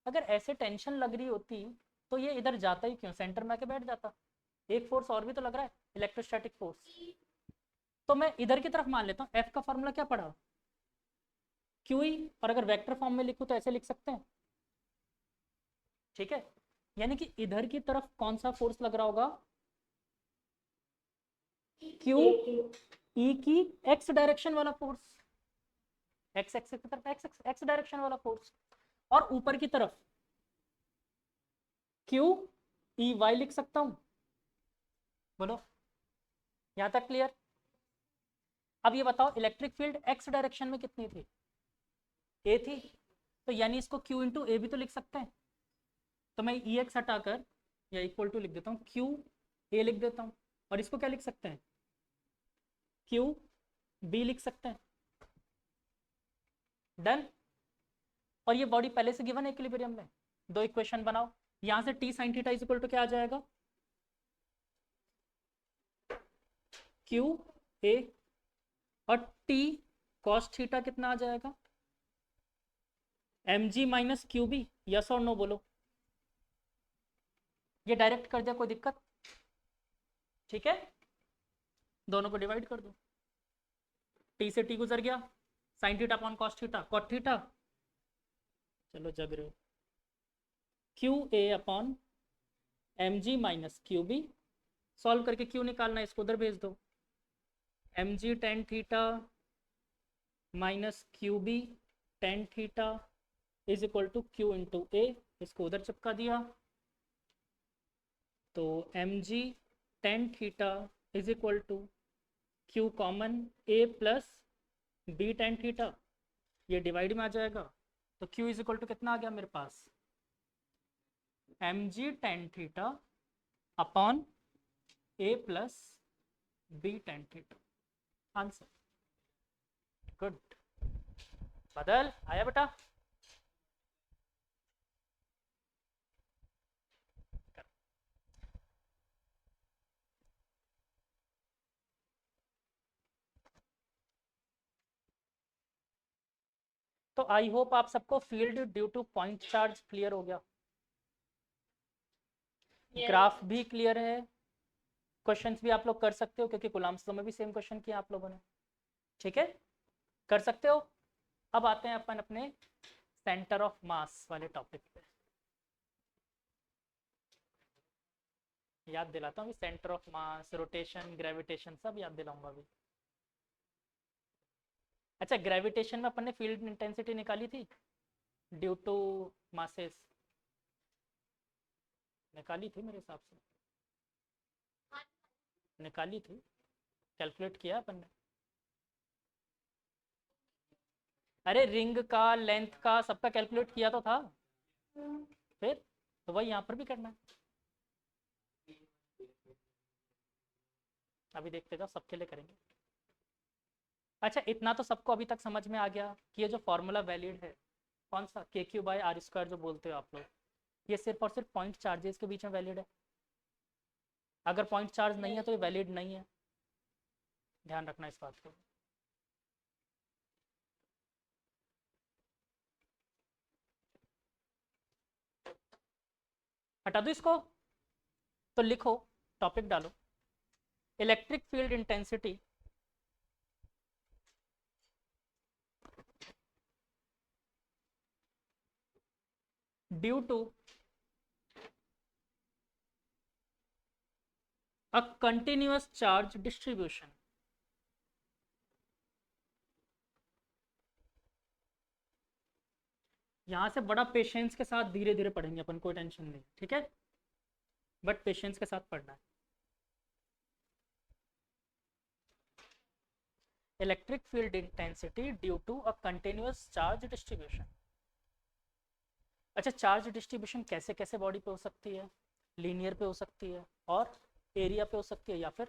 अगर ऐसे टेंशन लग रही होती तो ये इधर जाता ही क्यों, सेंटर में आके बैठ जाता। एक फोर्स और भी तो लग रहा है, इलेक्ट्रोस्टैटिक फोर्स, तो मैं इधर की तरफ मान लेता हूँ। एफ का फॉर्मूला क्या पढ़ा, क्यू ई, और अगर वेक्टर फॉर्म में लिखूँ तो ऐसे लिख सकते हैं, ठीक है। यानी कि इधर की तरफ कौन सा फोर्स लग रहा होगा, क्यू ई की एक्स डायरेक्शन वाला फोर्स, एक्स एक्स की तरफ एक्स एक्स डायरेक्शन वाला फोर्स, और ऊपर की तरफ क्यू ई वाई लिख सकता हूं। बोलो यहां तक क्लियर? अब ये बताओ इलेक्ट्रिक फील्ड एक्स डायरेक्शन में कितनी थी, ए थी, तो यानी इसको क्यू इंटू ए भी तो लिख सकते हैं। तो मैं ई एक्स हटाकर या इक्वल टू लिख देता हूँ, क्यू ए लिख देता हूँ, और इसको क्या लिख सकते हैं, क्यू बी लिख सकते हैं। डन। और ये बॉडी पहले से गिवन है इक्विलिब्रियम में, दो इक्वेशन बनाओ, यहां से t sine theta is equal to क्या आ जाएगा, क्यू ए, और टी कॉस थीटा कितना आ जाएगा, एम जी माइनस क्यू बी। यस और नो बोलो। ये डायरेक्ट कर दिया, कोई दिक्कत? ठीक है, दोनों को डिवाइड कर दो, टी से टी गुजर गया, sine theta upon cos theta, cot theta, चलो जब रहे, Q A upon M ji minus Q B, solve करके क्यू निकालना है, इसको उधर भेज दो, M G tan theta minus Q B tan theta is equal to Q into A, इसको उधर चिपका दिया, तो M G tan theta is equal to Q common A plus B tan theta, ये डिवाइड में आ जाएगा, तो क्यू इज इक्वल टू कितना आ गया मेरे पास, M G tan theta upon A plus B tan theta, answer. Good, बदल आया बेटा। तो आई होप आप सबको field due to point charge clear हो गया, ग्राफ भी क्लियर है, क्वेश्चंस भी आप लोग कर सकते हो क्योंकि कूलम्ब्स में भी सेम क्वेश्चन किया आप लोगों ने, ठीक है, कर सकते हो। अब आते हैं अपन अपने सेंटर ऑफ मास वाले टॉपिक पे, याद दिलाता हूँ, centre of mass, rotation, gravitation सब याद दिलाऊंगा अभी। अच्छा, ग्रेविटेशन में अपन ने फील्ड इंटेंसिटी निकाली थी ड्यू टू मासेस, निकाली थी मेरे हिसाब से, निकाली थी, कैलकुलेट किया अपन ने, अरे रिंग का, लेंथ का, सबका कैलकुलेट किया तो था, फिर तो वही यहाँ पर भी करना है, अभी देखते जाओ, सबके लिए करेंगे। अच्छा, इतना तो सबको अभी तक समझ में आ गया कि ये जो फॉर्मूला वैलिड है, कौन सा, के क्यू बाई आर स्क्वायर जो बोलते हो आप लोग, ये सिर्फ और सिर्फ पॉइंट चार्जेस के बीच में वैलिड है, अगर पॉइंट चार्ज नहीं है तो ये वैलिड नहीं है, ध्यान रखना इस बात को। हटा दो इसको, तो लिखो, टॉपिक डालो, electric field intensity due to a continuous charge distribution, यहां से बड़ा पेशेंस के साथ धीरे धीरे पढ़ेंगे अपन, कोई टेंशन नहीं, ठीक है, बट पेशेंस के साथ पढ़ना है। Electric field intensity due to a continuous charge distribution. अच्छा, चार्ज डिस्ट्रीब्यूशन कैसे कैसे बॉडी पे हो सकती है, लीनियर पे हो सकती है, और एरिया पे हो सकती है, या फिर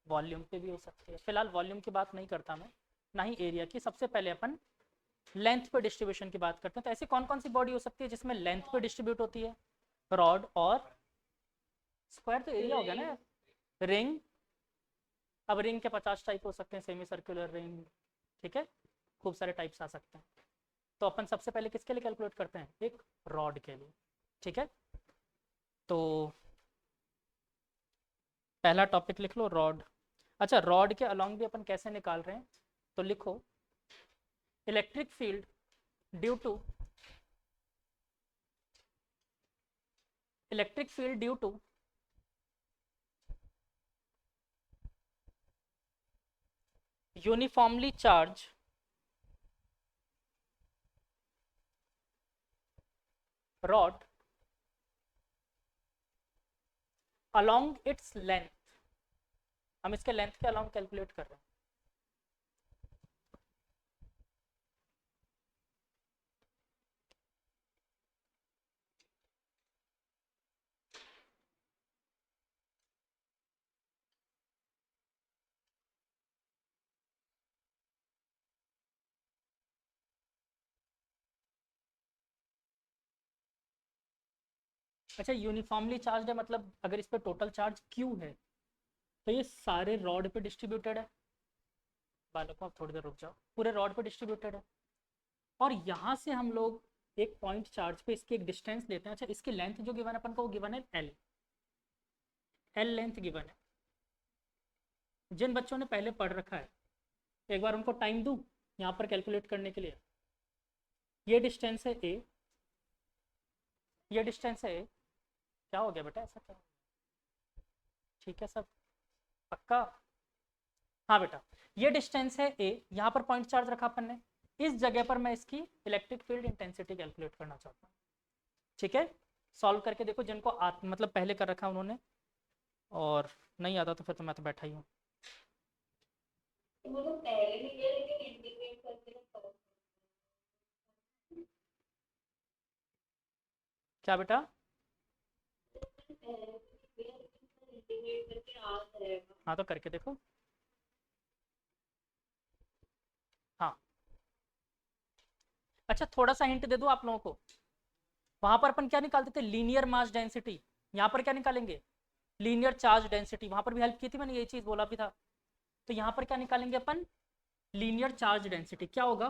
वॉल्यूम पे भी हो सकती है। फिलहाल वॉल्यूम की बात नहीं करता मैं, ना ही एरिया की, सबसे पहले अपन लेंथ पे डिस्ट्रीब्यूशन की बात करते हैं। तो ऐसी कौन कौन सी बॉडी हो सकती है जिसमें लेंथ पे डिस्ट्रीब्यूट होती है, रॉड और स्क्वायर, तो एरिया हो गया ना, रिंग, अब रिंग के 50 टाइप हो सकते हैं, सेमी सर्कुलर रिंग, ठीक है, खूब सारे टाइप्स आ सकते हैं। तो अपन सबसे पहले किसके लिए कैलकुलेट करते हैं, एक रॉड के लिए, ठीक है, तो पहला टॉपिक लिख लो, रॉड। अच्छा, रॉड के अलोंग भी अपन कैसे निकाल रहे हैं, तो लिखो, electric field due to uniformly charged rod along its length, हम इसके लेंथ के अलोंग कैलकुलेट कर रहे हैं। अच्छा, यूनिफॉर्मली चार्ज है मतलब अगर इस पर टोटल चार्ज Q है तो ये सारे रॉड पे डिस्ट्रीब्यूटेड है, बालकों आप थोड़ी देर रुक जाओ, पूरे रॉड पे डिस्ट्रीब्यूटेड है, और यहाँ से हम लोग एक पॉइंट चार्ज पे इसकी एक डिस्टेंस लेते हैं। अच्छा, इसकी लेंथ जो गिवन है अपन को, वो गिवन है L, एल लेंथ गिवन है। जिन बच्चों ने पहले पढ़ रखा है एक बार उनको टाइम दूं यहाँ पर कैलकुलेट करने के लिए। ये डिस्टेंस है ए, ये डिस्टेंस है ए। क्या हो गया बेटा, ऐसा क्या? ठीक है सब पक्का? हाँ बेटा, ये डिस्टेंस है ए, यहाँ पर पॉइंट चार्ज रखा अपन ने, इस जगह पर मैं इसकी इलेक्ट्रिक फील्ड इंटेंसिटी कैलकुलेट करना चाहता हूँ। ठीक है, सॉल्व करके देखो जिनको मतलब पहले कर रखा उन्होंने, और नहीं आता तो फिर तो मैं तो बैठा ही हूँ। वो तो पहले भी किया लेकिन इंटीग्रेट करके ना फर्क क्या बेटा? पहले भी किया लेकिन इंटीग्रेट करके आ जाएगा। हाँ तो करके देखो। हाँ अच्छा, थोड़ा सा हिंट दे दूँ आप लोगों को। वहां पर अपन क्या निकालते थे? Linear mass density. यहाँ पर क्या निकालेंगे? Linear charge density. वहां पर भी हेल्प की थी मैंने, ये चीज बोला भी था। तो यहाँ पर क्या निकालेंगे अपन? Linear charge density. क्या होगा?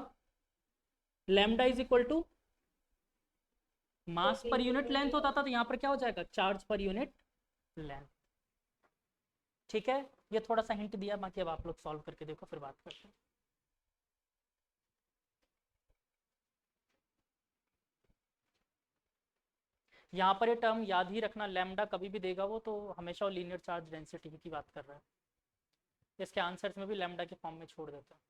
Lambda is equal to mass पर यूनिट लेंथ होता था, तो यहाँ पर क्या हो जाएगा? चार्ज पर यूनिट लेंथ। ठीक है, ये थोड़ा सा हिंट दिया, बाकी अब आप लोग सॉल्व करके देखो फिर बात करते हैं। यहाँ पर ये टर्म याद ही रखना, लैम्डा कभी भी देगा वो तो हमेशा वो लीनियर चार्ज डेंसिटी की बात कर रहा है। इसके आंसर्स में भी लैम्डा के फॉर्म में छोड़ देता है।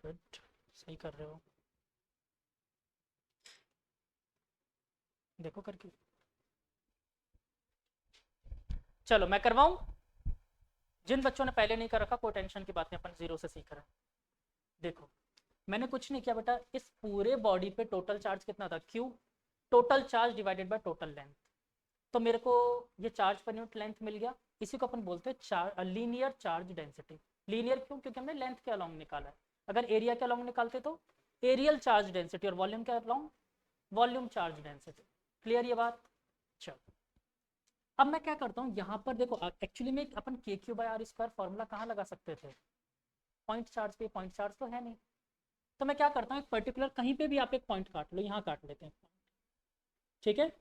गुड, सही कर रहे हो, देखो करके। चलो मैं करवाऊं। जिन बच्चों ने पहले नहीं कर रखा कोई टेंशन की बात नहीं, अपन जीरो से सीख रहे हैं। देखो मैंने कुछ नहीं किया बेटा, इस पूरे बॉडी पे टोटल चार्ज कितना था? Q. Total charge divided by total length. तो मेरे को ये चार्ज पर यूनिट लेंथ मिल गया। इसी को अपन बोलते हैं लीनियर चार्ज डेंसिटी। लीनियर क्यों? क्योंकि हमने लेंथ के अलोंग निकाला है। अगर एरिया के अलोंग निकालते तो एरियल चार्ज डेंसिटी, और वॉल्यूम के along volume charge density. Clear ये बात? चलो अब मैं क्या करता हूँ, यहाँ पर देखो एक्चुअली में अपन k q by r square formula कहाँ लगा सकते थे? पॉइंट चार्ज पे। पॉइंट चार्ज तो है नहीं, तो मैं क्या करता हूँ, एक पर्टिकुलर कहीं पे भी आप एक पॉइंट काट लो, यहाँ काट लेते हैं। ठीक है,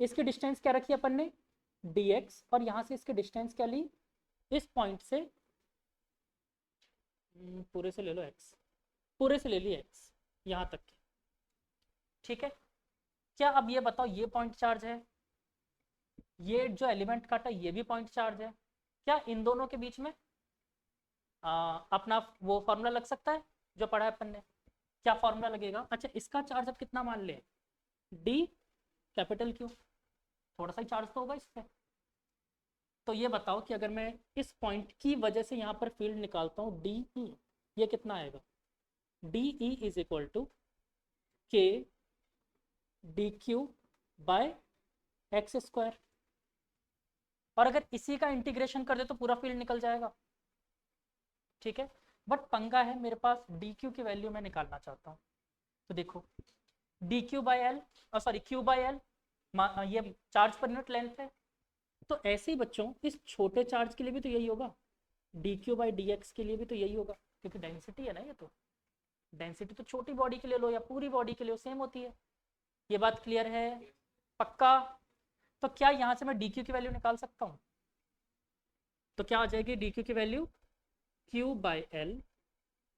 इसकी डिस्टेंस क्या रखी अपन ने? dx, और यहाँ से इसकी डिस्टेंस क्या ली? इस पॉइंट से पूरे से ले लो x, पूरे से ले ली x यहाँ तक की। ठीक है, क्या अब ये बताओ ये पॉइंट चार्ज है, ये जो एलिमेंट काटा ये भी पॉइंट चार्ज है, क्या इन दोनों के बीच में अपना वो फॉर्मूला लग सकता है जो पढ़ा है अपन ने? क्या फॉर्मूला लगेगा? अच्छा इसका चार्ज अब कितना मान ले? d capital Q। थोड़ा सा ही चार्ज तो होगा इस पे। तो ये बताओ कि अगर मैं इस पॉइंट की वजह से यहाँ पर फील्ड निकालता हूँ डी ई, ये कितना आएगा? D E is equal to K D Q by x square. और अगर इसी का इंटीग्रेशन कर दे तो पूरा फील्ड निकल जाएगा। ठीक है, बट पंगा है मेरे पास डी क्यू की वैल्यू मैं निकालना चाहता हूँ। तो देखो D q by L, sorry Q by L, ये चार्ज पर यूनिट लेंथ है। तो ऐसे ही बच्चों इस छोटे चार्ज के लिए भी तो यही होगा, D q by D x के लिए भी तो यही होगा, क्योंकि डेंसिटी है ना ये। तो डेंसिटी तो छोटी बॉडी के लिए लो या पूरी बॉडी के लिए सेम होती है। ये बात क्लियर है? पक्का? तो क्या यहाँ से मैं डी क्यू की वैल्यू निकाल सकता हूँ? तो क्या आ जाएगी डी क्यू की value? Q by l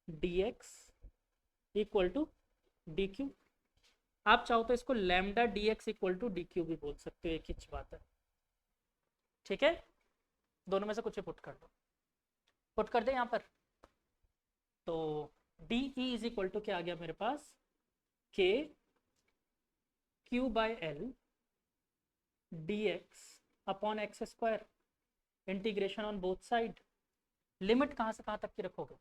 d x equal to d q. आप चाहो तो इसको lambda d x equal to d q भी बोल सकते हो, एक ही बात है। ठीक है, दोनों में से कुछ पुट कर दो, पुट कर दे यहाँ पर। तो d E is equal to क्या आ गया मेरे पास? K q by l d x upon x square, integration on both side. Limit कहाँ से कहाँ तक की रखोगे?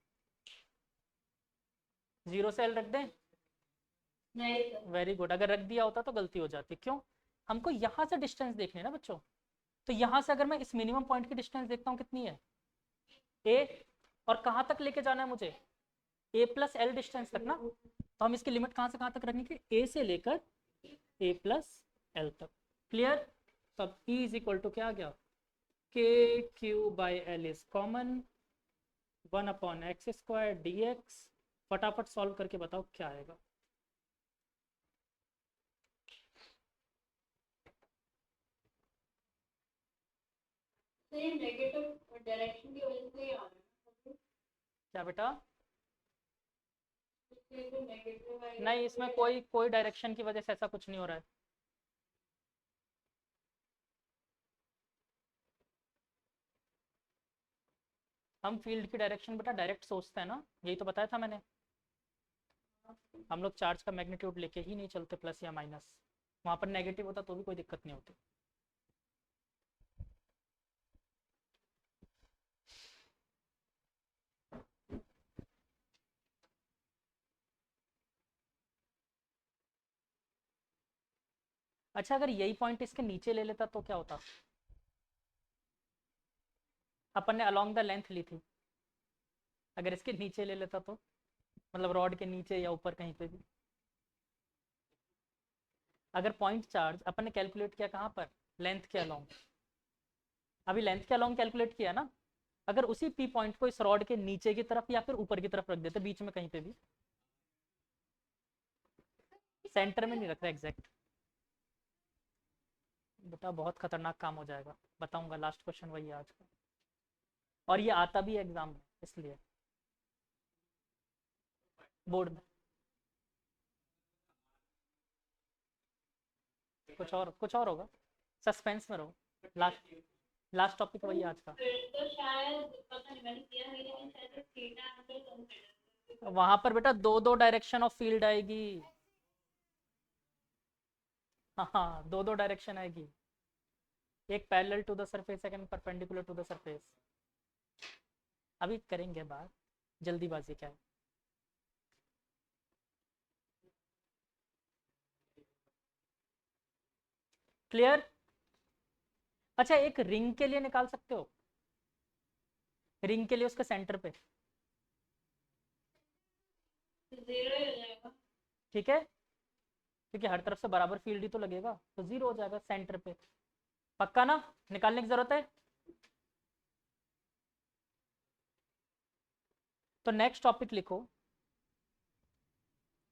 जीरो से एल रख दें? नहीं वेरी गुड, अगर रख दिया होता तो गलती हो जाती। क्यों? हमको यहाँ से डिस्टेंस देखनी है ना बच्चों। तो यहाँ से अगर मैं इस मिनिमम पॉइंट की डिस्टेंस देखता हूँ कितनी है? ए, और कहाँ तक लेके जाना है मुझे? ए प्लस एल डिस्टेंस तक ना। तो हम इसकी लिमिट कहाँ से कहाँ तक रखेंगे? ए से लेकर ए प्लस एल तक। क्लियर? तब E इज इक्वल टू क्या आ गया, के q by L is common, 1/x² dx। फटाफट सॉल्व करके बताओ क्या आएगा। तो ये नेगेटिव डायरेक्शन की वजह से ही आ रहा है, क्या बेटा? इसलिए जो नेगेटिव आएगा नहीं, इसमें कोई डायरेक्शन की वजह से ऐसा कुछ नहीं हो रहा है। हम फील्ड की डायरेक्शन बेटा डायरेक्ट सोचते हैं ना, यही तो बताया था मैंने। हम लोग चार्ज का मैग्नीट्यूड लेके ही नहीं चलते, प्लस या माइनस। वहाँ पर नेगेटिव होता तो भी कोई दिक्कत नहीं होती। अच्छा, अगर यही पॉइंट इसके नीचे ले लेता तो क्या होता? अपन ने अलोंग द लेंथ ली थी, अगर इसके नीचे ले लेता तो, मतलब रॉड के नीचे या ऊपर कहीं पे भी। अगर पॉइंट चार्ज अपन ने कैलकुलेट किया कहाँ पर, लेंथ के अलोंग, अभी लेंथ के अलोंग कैलकुलेट किया ना, अगर उसी पी पॉइंट को इस रॉड के नीचे की तरफ या फिर ऊपर की तरफ रख देते, बीच में कहीं पे भी, सेंटर में नहीं रख रहा एग्जैक्ट, बेटा बहुत खतरनाक काम हो जाएगा। बताऊंगा, लास्ट क्वेश्चन वही है आज का, और ये आता भी है एग्जाम में, इसलिए बोर्ड में। कुछ और होगा, सस्पेंस में रहो। लास्ट टॉपिक वही है आज का। फिर तो शायद पता नहीं, मैंने किया नहीं, लेकिन शायद थीटा एंगल कंसीडर वहां पर बेटा दो डायरेक्शन ऑफ फील्ड आएगी। हाँ हाँ, दो डायरेक्शन आएगी, एक parallel to the surface, second perpendicular to the surface. अभी करेंगे बात, जल्दीबाजी क्या है। क्लियर? अच्छा, एक रिंग के लिए निकाल सकते हो, रिंग के लिए उसके सेंटर पे, जीरो ही हो जाएगा। ठीक है, क्योंकि हर तरफ से बराबर फील्ड ही तो लगेगा, तो जीरो हो जाएगा सेंटर पे। पक्का ना, निकालने की जरूरत है? तो नेक्स्ट टॉपिक लिखो,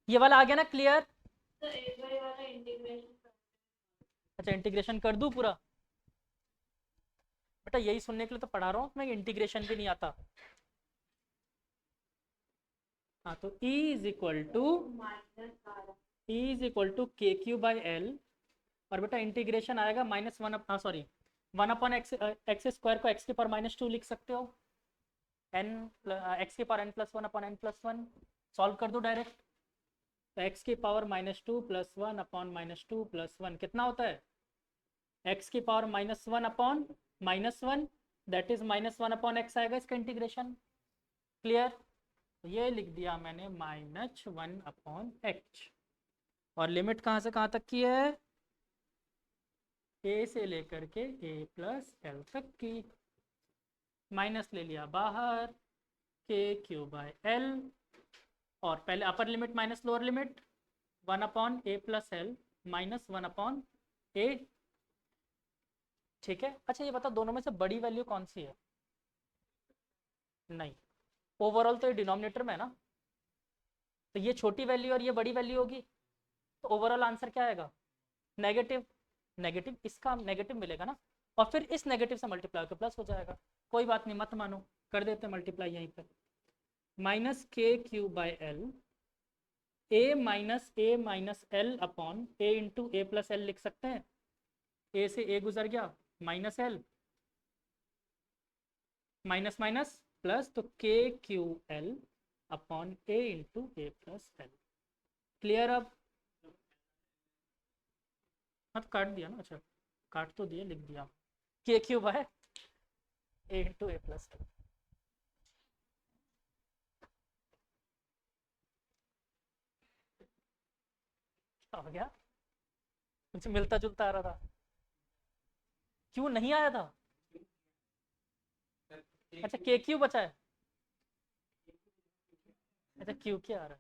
ये वाला आ गया ना क्लियर? तो एक बार वाला इंटीग्रेशन अच्छा, इंटीग्रेशन कर दूं पूरा? बेटा यही सुनने के लिए तो पढ़ा रहा हूँ मैं, इंटीग्रेशन भी नहीं आता। हाँ, तो E इज इक्वल टू के क्यू बाई एल, और बेटा इंटीग्रेशन आएगा -1/x² को x की पावर -2 लिख सकते हो, x की पावर n+1/n+1। सॉल्व कर दो डायरेक्ट, तो x की पावर -2 + 1/-2 + 1 कितना होता है, x की पावर -1/-1, दैट इज -1/x आएगा इसका इंटीग्रेशन। क्लियर? तो ये लिख दिया मैंने -1/h, और लिमिट कहाँ से कहाँ तक की है, a से लेकर के a+l तक की। माइनस ले लिया बाहर, k⁴/l, और पहले upper limit minus lower limit, 1/a+l -1/a। ठीक है। अच्छा ये बता, दोनों में से बड़ी वैल्यू कौन सी है? नहीं, ओवरऑल तो ये डिनोमिनेटर में है ना, तो ये छोटी वैल्यू और ये बड़ी वैल्यू होगी, तो ओवरऑल आंसर क्या आएगा, नेगेटिव। नेगेटिव, इसका नेगेटिव मिलेगा ना, और फिर इस नेगेटिव से मल्टीप्लाई होकर प्लस हो जाएगा। कोई बात नहीं, मत मानो, कर देते मल्टीप्लाई यहीं पर, -k⁴/l, a-l/a+l लिख सकते हैं, a से a गुजर गया, -l, माइनस माइनस प्लस, तो k⁴l/a+l। क्लियर? अब हाँ, तो काट दिया ना, अच्छा काट तो दिया, लिख दिया k⁴ a+a+l। क्या हो गया, कुछ मिलता जुलता आ रहा था, क्यों नहीं आया था? अच्छा, k³ बचा है, अच्छा क्यू क्या आ रहा है,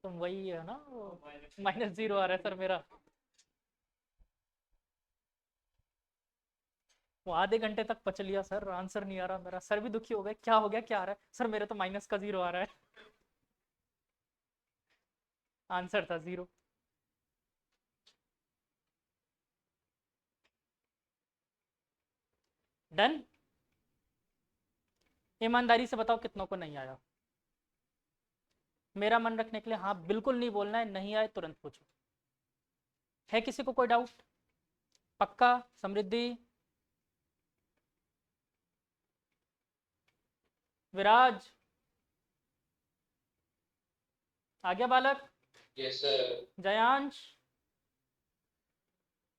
तो वही है ना वो, -0 आ रहा है सर मेरा। वो आधे घंटे तक पच लिया सर, आंसर नहीं आ रहा मेरा, सर भी दुखी हो गए, क्या हो गया, क्या आ रहा है सर, मेरे तो माइनस का 0 आ रहा है। आंसर था 0। डन। ईमानदारी से बताओ कितनों को नहीं आया। मेरा मन रखने के लिए हाँ बिल्कुल नहीं बोलना है, नहीं आए तुरंत पूछो। है किसी को कोई डाउट? पक्का? समृद्धि, विराज, आ गया बालक? Yes, sir. जयांश,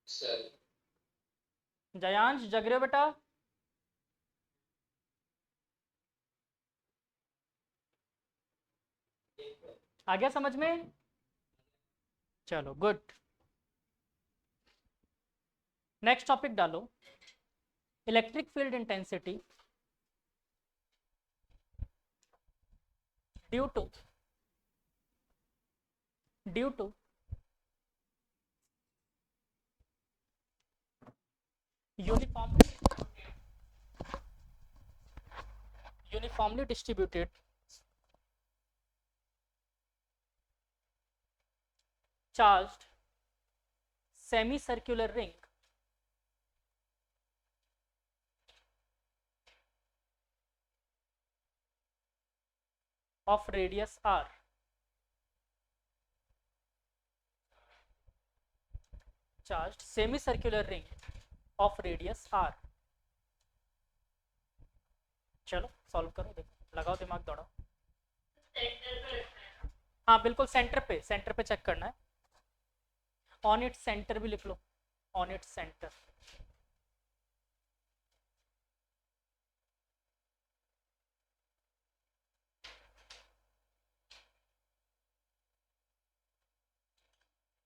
Sir. जयांश जग रहे हो बेटा? आ गया समझ में? चलो गुड। नेक्स्ट टॉपिक डालो, electric field intensity due to uniformly distributed charged semicircular ring of radius r charged semicircular ring of radius r। चलो सॉल्व करो, देखो लगाओ दिमाग दौड़ाओ। सेंटर पे रखना है ना। हाँ बिल्कुल सेंटर पे चेक करना है। ऑन इट सेंटर भी लिख लो, ऑन इट सेंटर।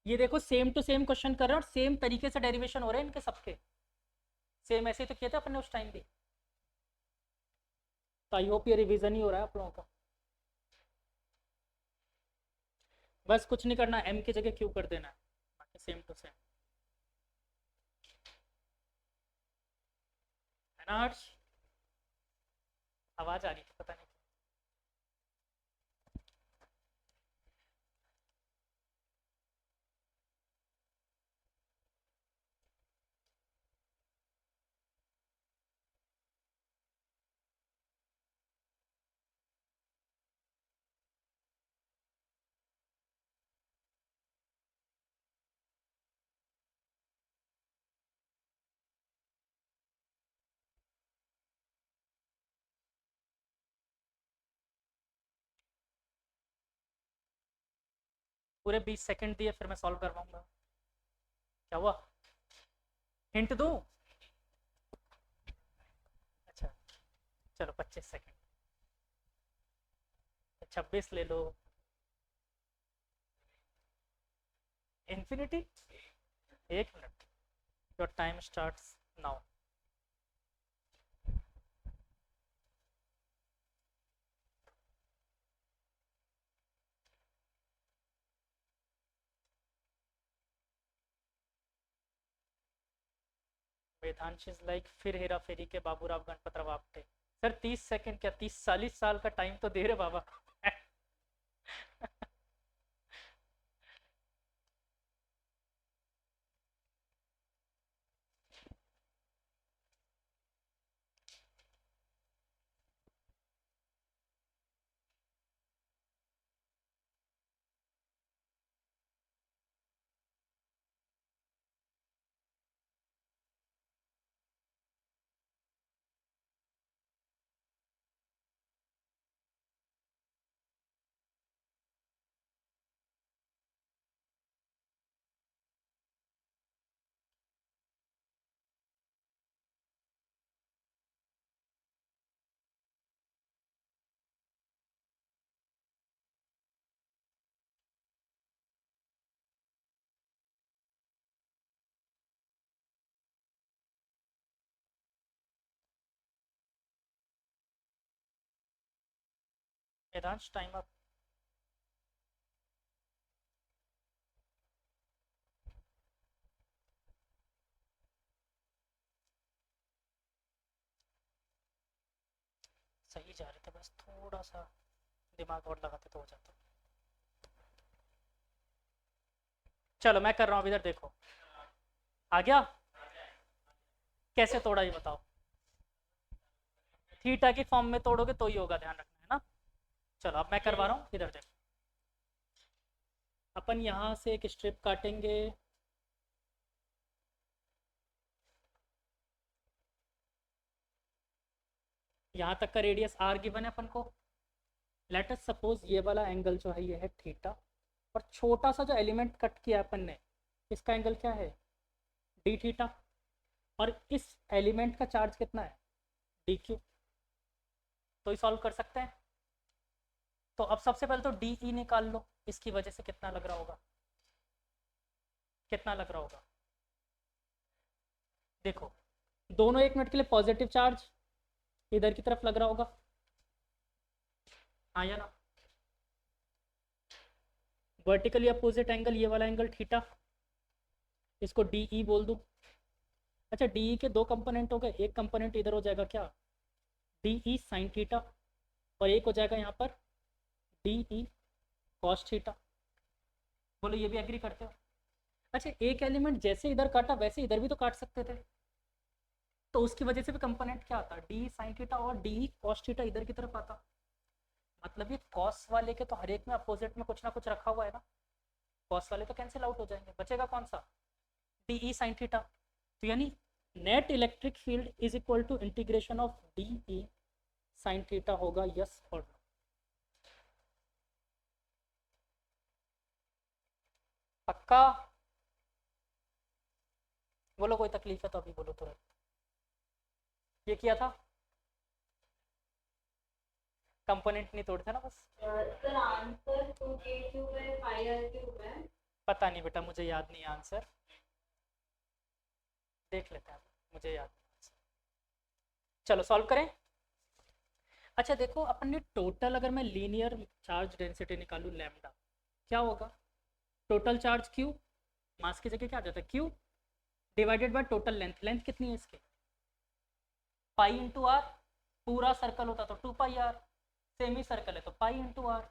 ये देखो सेम टू सेम क्वेश्चन कर रहे हैं और सेम तरीके से डेरिवेशन हो रहे हैं इनके सबके, सेम ऐसे ही तो किए थे अपन ने उस टाइम भी। तो आई होप ये रिवीजन ही हो रहा है आप लोगों का। बस कुछ नहीं करना, एम की जगह क्यू कर देना है, बाकी सेम टू सेम है ना हर्ष? आवाज आ रही थी पता नहीं। पूरे 20 सेकंड दिए फिर मैं सॉल्व करवाऊंगा। क्या हुआ? हिंट दूं? अच्छा चलो 25 सेकंड, 26 ले लो। Infinity? 1 minute, your time starts now. Vedansh is like फिर हेरा फेरी के बाबूराव गणपतराव आपटे। सर 30 सेकंड क्या, 30-40 साल का टाइम तो दे रहे बाबा। Vedansh time up. थोड़ा सा दिमाग और लगाते तो हो जाता। चलो मैं कर रहा हूँ, इधर देखो आ गया। कैसे तोड़ा ये बताओ। थीटा की फॉर्म में तोड़ोगे तो ही होगा, ध्यान रखना है ना। चलो अब मैं करवा रहा हूँ, इधर देखो। अपन यहाँ से एक स्ट्रिप काटेंगे, यहाँ तक का रेडियस आर गिवन है अपन को। लेट अस सपोज ये वाला एंगल जो है ये है थीटा, और छोटा सा जो एलिमेंट कट किया अपन ने, इसका एंगल क्या है, डी थीटा। और इस एलिमेंट का चार्ज कितना है, डी क्यू। तो ये सॉल्व कर सकते हैं। तो अब सबसे पहले तो डी ई निकाल लो, इसकी वजह से कितना लग रहा होगा, कितना लग रहा होगा। देखो दोनों 1 मिनट के लिए पॉजिटिव चार्ज इधर की तरफ लग रहा होगा, हाँ या ना। वर्टिकली अपोजिट एंगल ये वाला एंगल थीटा, इसको डी ई बोल दूं। अच्छा डी ई के दो कंपोनेंट हो गए, एक कंपोनेंट इधर हो जाएगा क्या, डी ई साइन थीटा, और एक हो जाएगा यहाँ पर डी ई कॉस थीटा। बोलो ये भी एग्री करते हो। अच्छा एक एलिमेंट जैसे इधर काटा वैसे इधर भी तो काट सकते थे, तो उसकी वजह से भी कंपोनेंट क्या आता, डी साइन थीटा और डी कॉस थीटा इधर की तरफ आता। मतलब ये कॉस वाले के तो हर एक में अपोजिट में कुछ ना कुछ रखा हुआ है ना, कॉस वाले तो कैंसिल आउट हो जाएंगे, बचेगा कौन सा, डी ई साइन थीटा। तो यानी net electric field is equal to integration of d e sine theta होगा, यस और नो। पक्का, बोलो कोई तकलीफ है तो अभी बोलो तुरंत। ये किया था, कंपोनेंट नहीं तोड़ते ना बस। सर आंसर 2k³ है 5r³ है। पता नहीं बेटा, मुझे याद नहीं आंसर, देख लेते हैं, मुझे याद नहीं। चलो सॉल्व करें। अच्छा देखो अपन ने टोटल, अगर मैं लीनियर चार्ज डेंसिटी निकालूं लैम्डा, क्या होगा, टोटल चार्ज क्यू, मास की जगह क्या आ जाता है Q, divided by total length. Length कितनी है इसकी, पाई इंटू आर। पूरा सर्कल होता तो 2 पाई आर, सेमी सर्कल है तो पाई इंटू आर,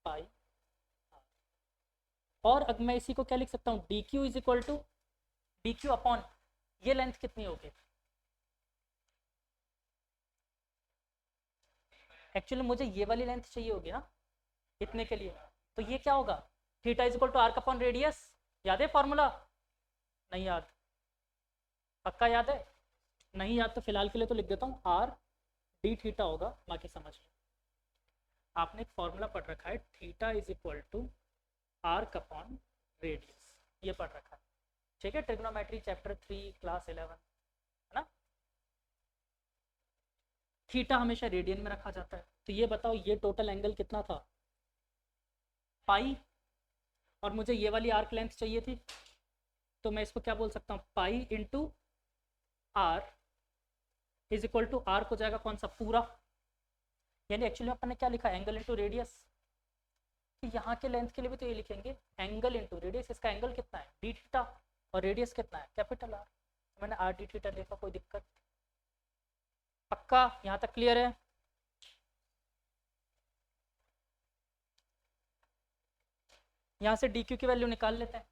पाई। और अब मैं इसी को क्या लिख सकता हूँ, d Q is equal to d q upon ये लेंथ कितनी होगी। एक्चुअली मुझे ये वाली लेंथ चाहिए होगी ना इतने के लिए, तो ये क्या होगा, theta is equal to r upon radius. याद है फॉर्मूला, नहीं याद, पक्का याद है, नहीं याद तो फिलहाल के लिए तो लिख देता हूँ, आर डी थीटा होगा, बाकी समझ लो। आपने एक फॉर्मूला पढ़ रखा है, theta is equal to arc upon radius, ये पढ़ रखा है, ठीक है, ट्रिग्नोमेट्री चैप्टर 3 क्लास 11, है ना। थीटा हमेशा रेडियन में रखा जाता है। तो ये बताओ ये टोटल एंगल कितना था, पाई, और मुझे ये वाली आर्क लेंथ चाहिए थी, तो मैं इसको क्या बोल सकता हूँ, pi into r is equal to r हो जाएगा कौन सा, पूरा। यानी एक्चुअली अपन ने क्या लिखा, एंगल इंटू रेडियस। यहाँ के लेंथ के लिए भी तो ये लिखेंगे एंगल इंटू रेडियस। इसका एंगल कितना है, डी थीटा, और रेडियस कितना है, कैपिटल आर। मैंने आर डी थीटा देखा, कोई दिक्कत, पक्का यहाँ तक क्लियर है। यहाँ से डी क्यू की वैल्यू निकाल लेते हैं।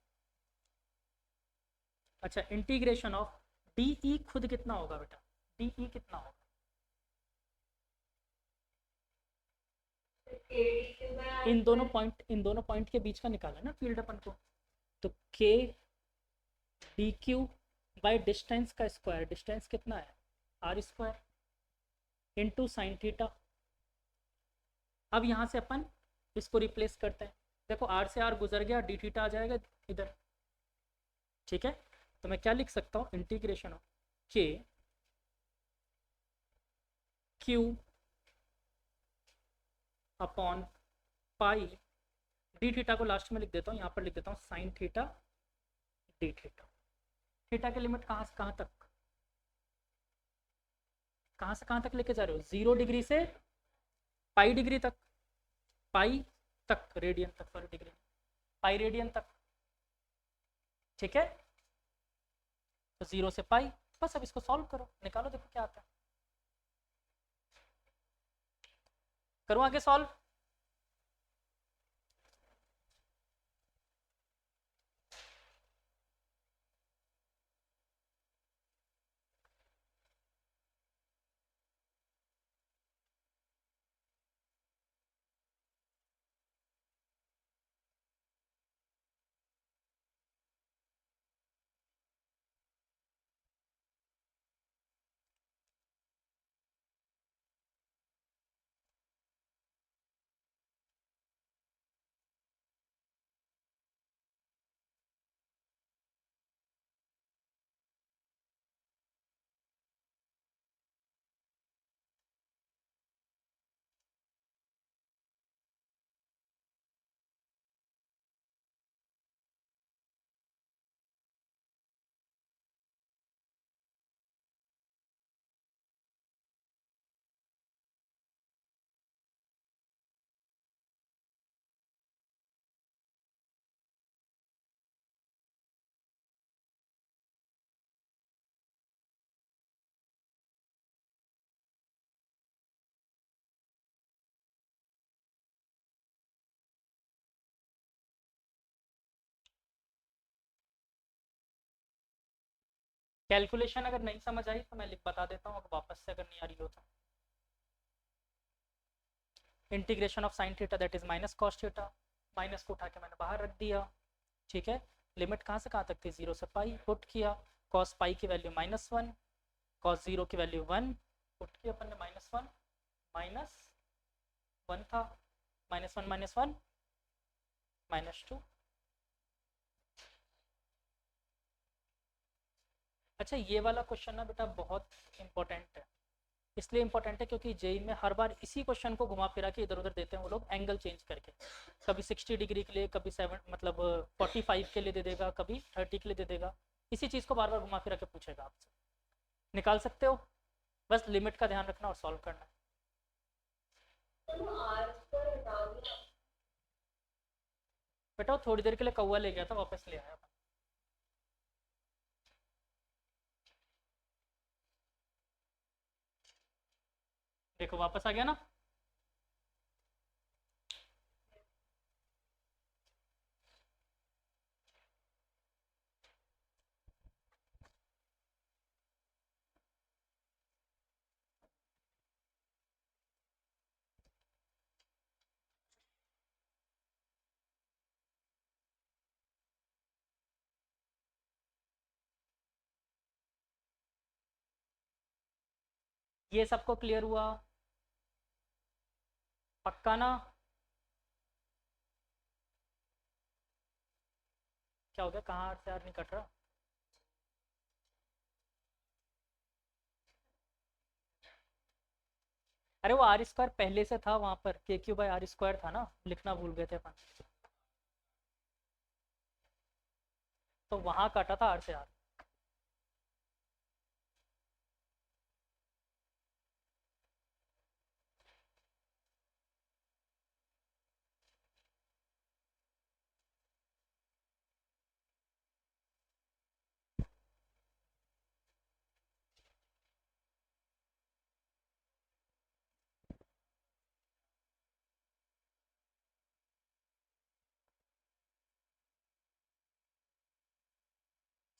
अच्छा इंटीग्रेशन ऑफ डी ई खुद कितना होगा बेटा, डी ई कितना होगा, इन दोनों पॉइंट के बीच का निकाला ना फील्ड अपन को। तो k D q by distance का स्क्वायर, डिस्टेंस कितना है r square, into sine theta. अब यहाँ से अपन इसको रिप्लेस करते हैं, देखो आर से आर गुजर गया, डी थीटा आ जाएगा इधर, ठीक है। तो मैं क्या लिख सकता हूँ, इंटीग्रेशन ऑफ के Q upon pi, D theta को लास्ट में लिख देता हूँ, यहाँ पर लिख देता हूँ sine theta d theta. Theta की लिमिट कहाँ से कहाँ तक, कहाँ से कहाँ तक लेके जा रहे हो, 0 डिग्री से पाई डिग्री तक, पाई तक रेडियन तक, सॉरी डिग्री, पाई रेडियन तक, ठीक है। तो 0 से पाई, बस अब इसको सॉल्व करो, निकालो, देखो क्या आता है। करूँ आगे सॉल्व? कैलकुलेशन अगर नहीं समझ आई तो मैं लिख बता देता हूँ, अगर वापस से अगर नहीं आ रही हो तो। Integration of sine theta that is minus cos theta, minus को उठा के मैंने बाहर रख दिया, ठीक है। लिमिट कहाँ से कहाँ तक थी, 0 से पाई, पुट किया, कॉस पाई की वैल्यू -1, कॉस 0 की वैल्यू 1, पुट किया अपन ने -1, -1 था, -1 -1 -2। अच्छा ये वाला क्वेश्चन ना बेटा बहुत इंपॉर्टेंट है, इसलिए इंपॉर्टेंट है क्योंकि जेई में हर बार इसी क्वेश्चन को घुमा फिरा के इधर उधर देते हैं वो लोग, एंगल चेंज करके, कभी 60 डिग्री के लिए, कभी 7 मतलब 45 के लिए दे देगा, कभी 30 के लिए दे देगा, इसी चीज़ को बार बार घुमा फिरा के पूछेगा आपसे। निकाल सकते हो, बस लिमिट का ध्यान रखना और सॉल्व करना है। बेटा वो थोड़ी देर के लिए कौवा ले गया था, वापस ले आया। देखो वापस आ गया ना। ये सबको क्लियर हुआ? पक्का ना? क्या हो गया, कहाँ से यार नहीं कट रहा? अरे वो आर स्क्वायर पहले से था वहां पर, के क्यू बाई आर स्क्वायर था ना, लिखना भूल गए थे अपन, तो वहां काटा था आर से आर।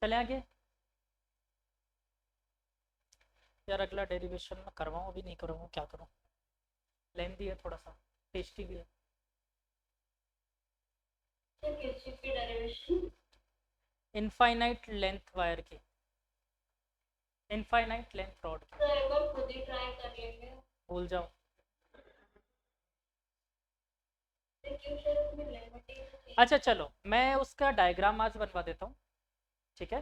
चले आगे यार, अगला डेरिवेशन में करवाऊँ, अभी नहीं करवाऊँ, क्या करूँ, लेंथी है थोड़ा सा, टेस्टी भी है। इनफाइनाइट लेंथ वायर की, इनफाइनाइट लेंथ रॉड की, तो एक बार खुद ही ट्राई कर लेंगे। भूल जाओ। अच्छा चलो मैं उसका डायग्राम आज बनवा देता हूँ, ठीक है,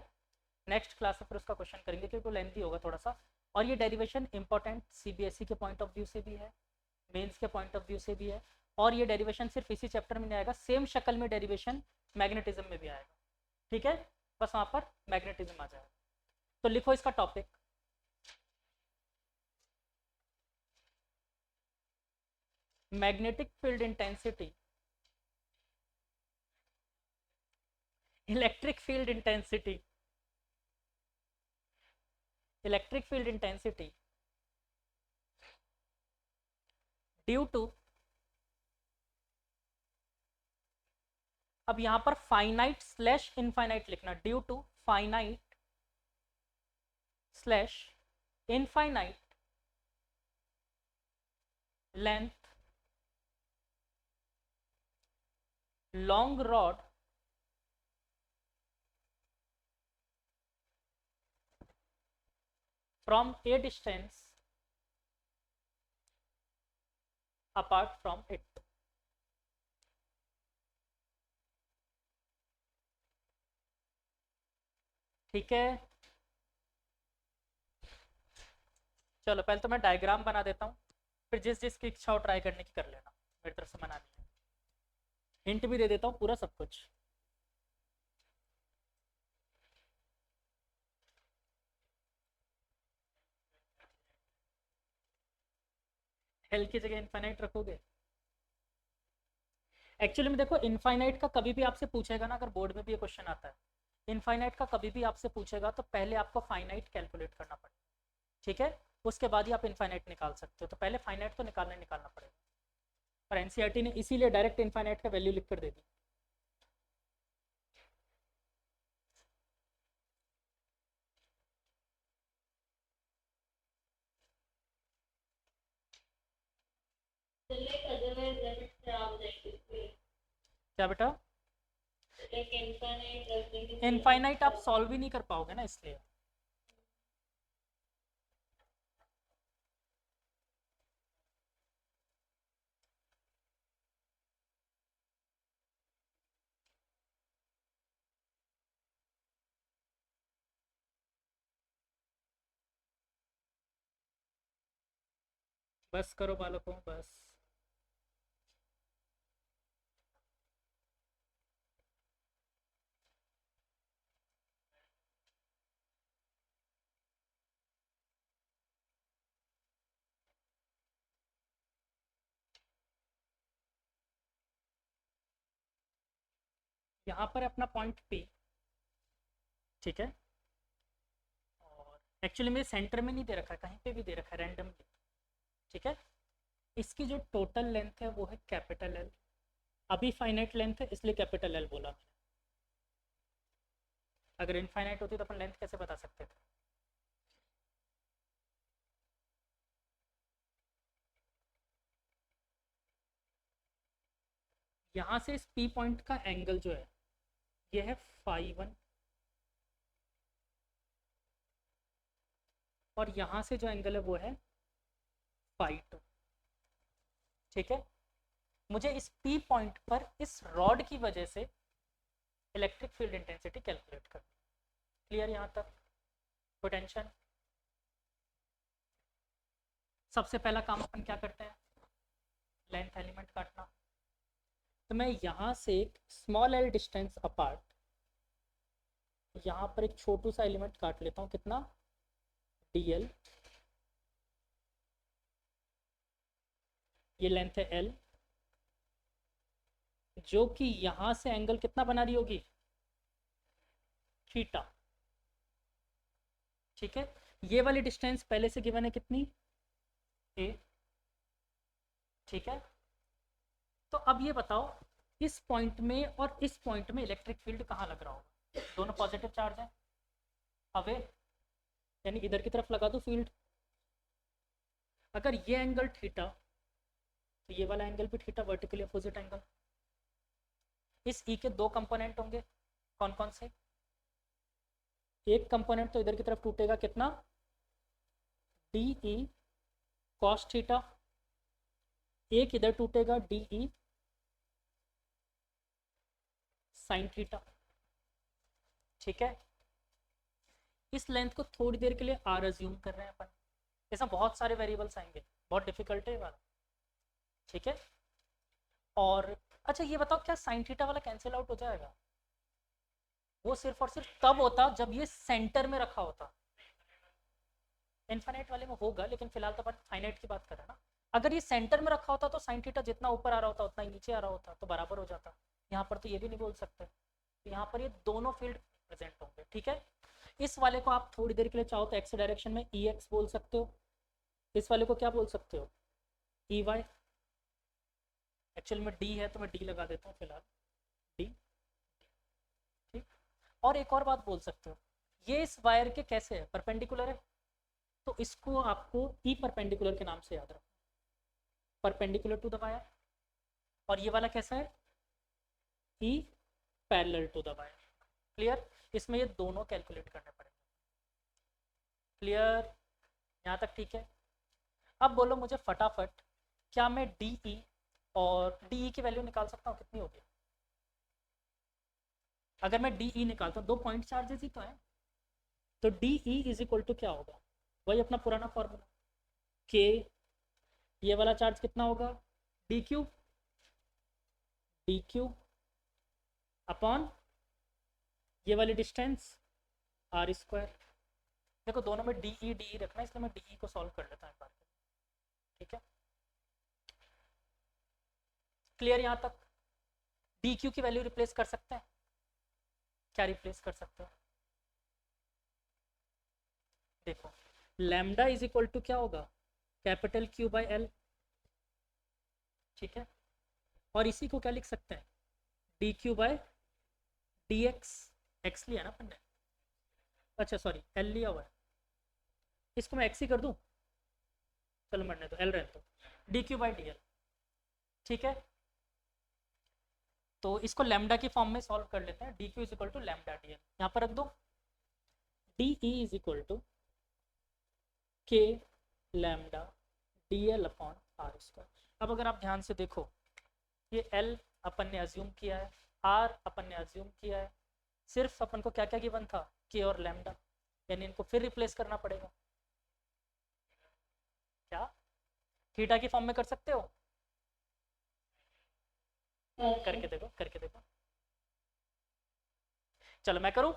नेक्स्ट क्लास में फिर उसका क्वेश्चन करेंगे क्योंकि वो लेंथी होगा थोड़ा सा, और ये डेरिवेशन इंपॉर्टेंट सीबीएसई के पॉइंट ऑफ व्यू से भी है, मेंस के पॉइंट ऑफ व्यू से भी है, और ये डेरिवेशन सिर्फ इसी चैप्टर में नहीं आएगा, सेम शक्ल में डेरिवेशन मैग्नेटिज्म में भी आएगा, ठीक है, बस वहाँ पर मैग्नेटिज्म आ जाएगा। तो लिखो इसका topic, magnetic field intensity, electric field intensity, electric field intensity due to, अब यहां पर फाइनाइट स्लैश इनफाइनाइट लिखना, due to finite slash infinite length long rod from a distance apart from it. ठीक है, चलो पहले तो मैं डायग्राम बना देता हूँ, फिर जिस जिसकी इच्छा हो ट्राई करने की कर लेना, मेरी तरफ से मना नहीं है। हिंट भी दे देता हूँ पूरा सब कुछ। एल की जगह इनफाइनाइट रखोगे? एक्चुअली में देखो, इनफाइनाइट का कभी भी आपसे पूछेगा ना, अगर बोर्ड में भी ये क्वेश्चन आता है, इनफाइनाइट का कभी भी आपसे पूछेगा तो पहले आपको फाइनाइट कैलकुलेट करना पड़ेगा, ठीक है, उसके बाद ही आप इनफाइनाइट निकाल सकते हो। तो पहले फाइनाइट तो निकालना पड़ेगा, और एनसीईआरटी ने इसीलिए डायरेक्ट इनफाइनाइट का वैल्यू लिख कर दे दी। क्या बेटा? इनफाइनाइट आप सॉल्व ही नहीं कर पाओगे ना, इसलिए। बस करो बालकों, बस। यहाँ पर अपना पॉइंट P, ठीक है, और एक्चुअली मेरे सेंटर में नहीं दे रखा है, कहीं पे भी दे रखा है रैंडमली, ठीक है। इसकी जो टोटल लेंथ है वो है कैपिटल एल, अभी फाइनाइट लेंथ है इसलिए कैपिटल एल बोला मैंने। अगर इनफाइनाइट होती तो अपन लेंथ कैसे बता सकते थे? यहाँ से इस P पॉइंट का एंगल जो है ये है φ1, और यहाँ से जो एंगल है वो है φ2, ठीक है। मुझे इस P पॉइंट पर इस रॉड की वजह से इलेक्ट्रिक फील्ड इंटेंसिटी कैलकुलेट करनी। क्लियर यहाँ तक? कोई टेंशन? सबसे पहला काम अपन क्या करते हैं, लेंथ एलिमेंट काटना। तो मैं यहाँ से एक स्मॉल एल डिस्टेंस अपार्ट यहाँ पर एक छोटू सा एलिमेंट काट लेता हूँ, कितना, dl, ये लेंथ है l, जो कि यहाँ से एंगल कितना बना रही होगी, थीटा, ठीक है। ये वाली डिस्टेंस पहले से गिवन है कितनी, a, ठीक है। तो अब ये बताओ, इस पॉइंट में और इस पॉइंट में इलेक्ट्रिक फील्ड कहाँ लग रहा होगा? दोनों पॉजिटिव चार्ज है, अवे, यानी इधर की तरफ लगा दो फील्ड। अगर ये एंगल थीटा तो ये वाला एंगल भी थीटा, वर्टिकली अपोजिट एंगल। इस ई के दो कंपोनेंट होंगे, कौन कौन से? एक कंपोनेंट तो इधर की तरफ टूटेगा, कितना, डी ई कॉस थीटा, एक इधर टूटेगा डी ई साइन थीटा, ठीक है। इस लेंथ को थोड़ी देर के लिए आर अज्यूम कर रहे हैं अपन, ऐसा बहुत सारे वेरिएबल्स आएंगे, बहुत डिफिकल्ट है ये वाला, ठीक है। और अच्छा ये बताओ, क्या साइन थीटा वाला कैंसिल आउट हो जाएगा? वो सिर्फ और सिर्फ तब होता जब ये सेंटर में रखा होता। इनफाइनाइट वाले में होगा, लेकिन फिलहाल तो अपन फाइनाइट की बात कर रहे हैं ना। अगर ये सेंटर में रखा होता तो साइन थीटा जितना ऊपर आ रहा होता उतना ही नीचे आ रहा होता, तो बराबर हो जाता। यहाँ पर तो ये भी नहीं बोल सकते, तो यहाँ पर ये दोनों फील्ड प्रेजेंट होंगे, ठीक है। इस वाले को आप थोड़ी देर के लिए चाहो तो एक्स डायरेक्शन में ई एक्स बोल सकते हो, इस वाले को क्या बोल सकते हो, ई वाई, एक्चुअल में डी है तो मैं डी लगा देता हूँ फिलहाल, डी। ठीक, और एक और बात बोल सकते हो, ये इस वायर के कैसे है, परपेंडिकुलर है, तो इसको आपको ई परपेंडिकुलर के नाम से याद रखो, परपेंडिकुलर टू द वायर। और ये वाला कैसा है, e parallel to the wire. Clear, इसमें ये दोनों कैलकुलेट करने पड़ेंगे। क्लियर, यहाँ तक ठीक है। अब बोलो मुझे फटाफट, क्या मैं डी ई और डी ई की वैल्यू निकाल सकता हूँ, कितनी होगी? अगर मैं डी ई निकालता हूँ, 2 पॉइंट चार्जेस ही तो है, तो d E is equal to क्या होगा, वही अपना पुराना फॉर्मूला, के, ये वाला चार्ज कितना होगा, डी क्यू अपॉन ये वाली डिस्टेंस आर स्क्वायर। देखो दोनों में डी ई रखना है, इसलिए मैं डी ई को सॉल्व कर लेता हूँ एक बार। ठीक है, क्लियर यहाँ तक? डी क्यू की वैल्यू रिप्लेस कर सकते हैं, क्या रिप्लेस कर सकते हो? देखो लैम्डा इज इक्वल टू क्या होगा, कैपिटल क्यू बाई एल। ठीक है, और इसी को क्या लिख सकते हैं, D q by D x, x लिया ना अपन ने, अच्छा सॉरी एल लिया हुआ है, इसको मैं एक्स ही कर दूं, चलो मरने दो, एल रहने दो, D q by D L. ठीक है, तो इसको लैम्डा की फॉर्म में सॉल्व कर लेते हैं, D Q is equal to lambda D L, यहाँ पर रख दो, D E is equal to K lambda D L upon R square. अब अगर आप ध्यान से देखो, ये एल अपन ने अज्यूम किया है, आर अपन ने अज्यूम किया है, सिर्फ अपन को क्या क्या गिवन था, के और लैम्डा, यानी इनको फिर रिप्लेस करना पड़ेगा। क्या थीटा की फॉर्म में कर सकते हो? करके देखो, करके देखो, चलो मैं करूं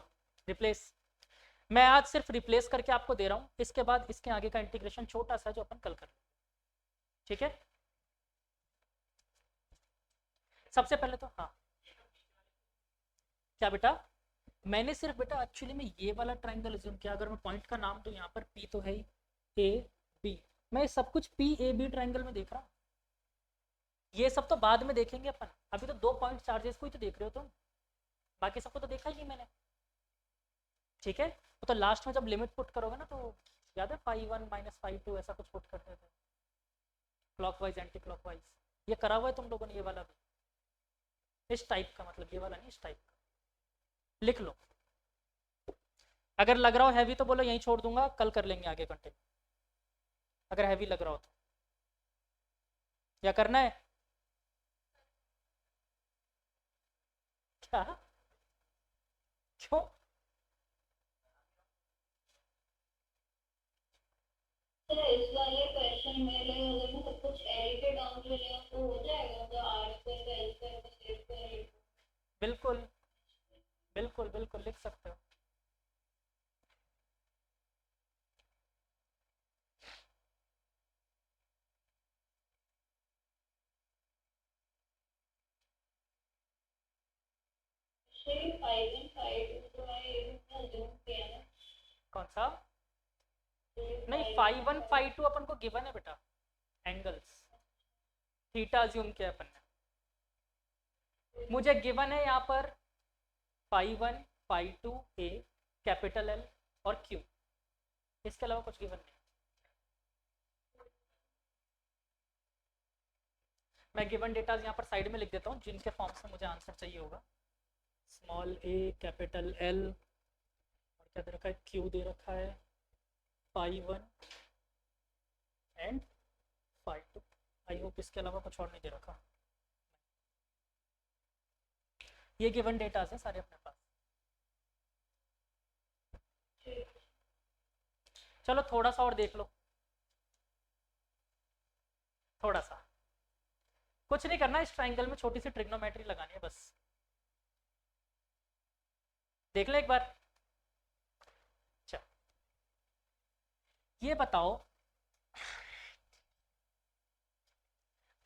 रिप्लेस। मैं आज सिर्फ रिप्लेस करके आपको दे रहा हूं, इसके बाद इसके आगे का इंटीग्रेशन छोटा सा जो अपन कल कर। ठीक है, सबसे पहले तो हाँ, क्या बेटा, मैंने सिर्फ बेटा एक्चुअली में ये वाला ट्राइंगल अज्यूम किया, अगर मैं पॉइंट का नाम तो यहाँ पर पी तो है ही, ए बी, मैं सब कुछ पी ए बी ट्राइंगल में देख रहा हूँ, ये सब तो बाद में देखेंगे अपन, अभी तो 2 पॉइंट चार्जेस को ही तो देख रहे हो तुम, बाकी सबको तो देखा ही नहीं मैंने। ठीक है, तो लास्ट में जब लिमिट पुट करोगे ना, तो याद है φ1 माइनस φ2 ऐसा कुछ पुट करते थे, क्लॉकवाइज एंटी क्लॉकवाइज, ये करा हुआ है तुम लोगों ने, ये वाला भी इस टाइप का, मतलब ये वाला नहीं, इस टाइप का लिख लो। अगर लग रहा हो हैवी तो बोलो यहीं छोड़ दूंगा, कल कर लेंगे आगे कंटिन्यू, अगर हैवी लग रहा हो तो। क्या करना है, क्या, क्यों? सर इस वाले क्वेश्चन में अगर मैं सब कुछ एल के टर्म्स में ले तो हो जाएगा, तो आर स्क्वायर का एल स्क्वायर का स्क्वायर स्क्वायर। बिल्कुल बिल्कुल बिल्कुल लिख सकते हो। कौन सा? नहीं φ1 φ2 अपन को गिवन है बेटा, एंगल्स, थीटा अज्यूम किया अपन ने, मुझे गिवन है यहाँ पर φ1 φ2 ए कैपिटल एल और क्यू, इसके अलावा कुछ गिवन नहीं। मैं गिवन डेटाज यहाँ पर साइड में लिख देता हूँ, जिनके फॉर्म से मुझे आंसर चाहिए होगा, स्मॉल ए कैपिटल एल, और क्या दे रखा है, क्यू दे रखा है, φ1 एंड φ2, आई होप इसके अलावा कुछ और नहीं दे रखा। ये गिवन डेटा है सारे अपने पास। चलो थोड़ा सा और देख लो, थोड़ा सा, कुछ नहीं करना, इस ट्राइंगल में छोटी सी ट्रिग्नोमेट्री लगानी है बस, देख ले एक बार। चल ये बताओ,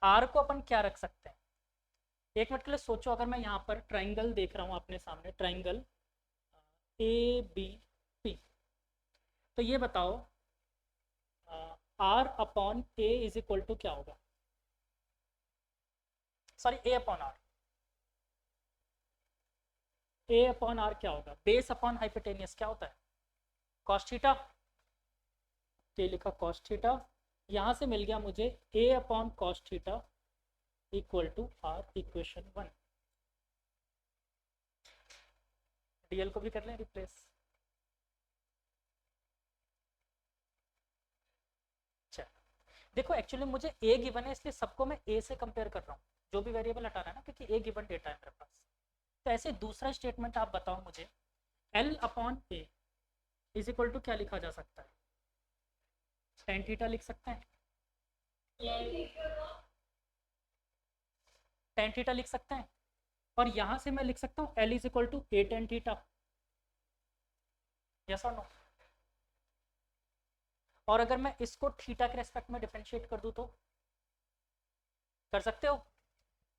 आर को अपन क्या रख सकते हैं, एक मिनट के लिए सोचो, अगर मैं यहाँ पर ट्राइंगल देख रहा हूँ अपने सामने, ट्राइंगल ए बी पी, तो ये बताओ r upon a is equal to क्या होगा, sorry a upon r, a upon r क्या होगा, बेस अपॉन हाइपोटेनियस क्या होता है, कॉस थीटा, ये लिखा कॉस थीटा, यहाँ से मिल गया मुझे A upon cos theta equal to R, equation 1। DL को भी कर लें रिप्लेस। अच्छा देखो एक्चुअली मुझे ए गिवन है इसलिए सबको मैं ए से कंपेयर कर रहा हूँ, जो भी वेरिएबल हटा रहा है ना, क्योंकि ए गिवन डेटा है मेरे पास। तो ऐसे दूसरा स्टेटमेंट आप बताओ मुझे, l upon a is equal to क्या लिखा जा सकता है, टेन थीटा लिख सकते हैं, टेन थीटा लिख सकते हैं, और यहाँ से मैं लिख सकता हूँ l is equal to a tan theta, yes और नो। और अगर मैं इसको थीटा के रेस्पेक्ट में डिफरेंशिएट कर दूँ तो कर सकते हो,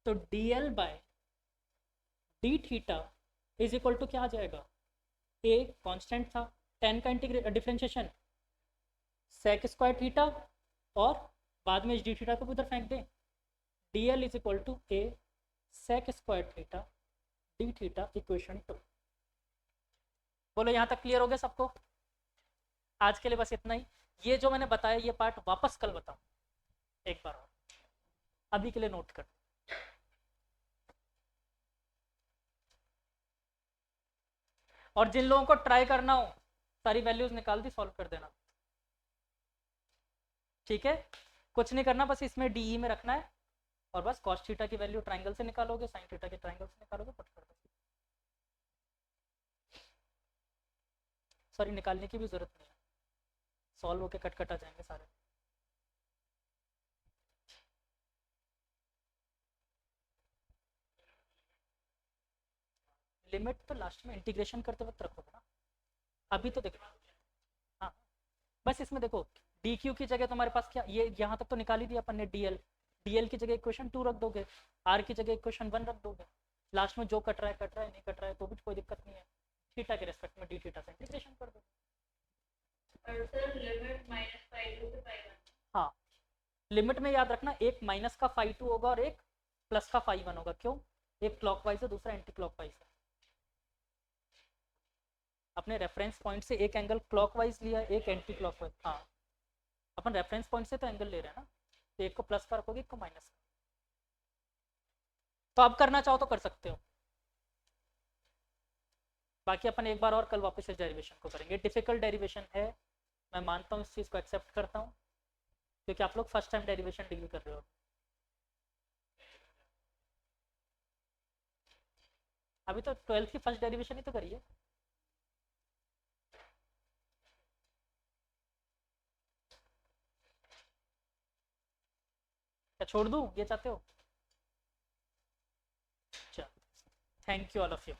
तो d l by d theta is equal to क्या आ जाएगा, ए कांस्टेंट था, टेन का डिफरेंशिएशन सेक स्क्वायर थीटा, और बाद में डी थीटा को उधर फेंक दें, d l is equal to a sec square theta d theta, equation 2। बोलो यहाँ तक क्लियर हो गया सबको? आज के लिए बस इतना ही। ये जो मैंने बताया ये पार्ट वापस कल बताऊँ एक बार और, अभी के लिए नोट कर। और जिन लोगों को ट्राई करना हो सारी वैल्यूज निकाल दी, सॉल्व कर देना, ठीक है? कुछ नहीं करना, बस इसमें डीई में रखना है, और बस कॉस थीटा की वैल्यू ट्राइंगल से निकालोगे, साइन थीटा के ट्राइंगल से निकालोगे, पुट कर दो। सॉरी निकालने की भी जरूरत नहीं है, सॉल्व होके कट कट आ जाएंगे सारे। लिमिट तो लास्ट में इंटीग्रेशन करते वक्त रखोगे ना, अभी तो देखो। हाँ बस इसमें देखो डी क्यू की जगह तुम्हारे पास क्या, ये यहाँ तक तो निकाल ही दिया अपन ने, डीएल, डीएल की जगह इक्वेशन 2 रख दोगे, आर की जगह इक्वेशन 1 रख दोगे, लास्ट में जो कट रहा है नहीं कट रहा है तो भी कोई दिक्कत नहीं है, थीटा के रेस्पेक्ट में डी थीटा से इंटीग्रेशन कर दो। हाँ लिमिट में याद रखना एक माइनस का फाई 2 होगा और एक प्लस का फाई 1 होगा, क्यों? एक क्लॉकवाइज है दूसरा एंटी क्लॉकवाइज है। अपने रेफरेंस पॉइंट से एक एंगल क्लॉकवाइज लिया, एक एंटी क्लॉकवाइज। हाँ अपन रेफरेंस पॉइंट से तो एंगल ले रहे हैं ना, तो एक को प्लस का रखोगे एक को माइनस का। तो आप करना चाहो तो कर सकते हो, बाकी अपन एक बार और कल वापस इस डेरिवेशन को करेंगे। डिफिकल्ट डेरिवेशन है, मैं मानता हूँ, इस चीज़ को एक्सेप्ट करता हूँ, क्योंकि आप लोग फर्स्ट टाइम डेरिवेशन डील कर रहे हो। अभी तो 12th की फर्स्ट डेरिवेशन ही तो करिए। क्या छोड़ दूँ, ये चाहते हो? चलो thank you all of you.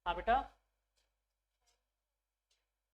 हाँ बेटा।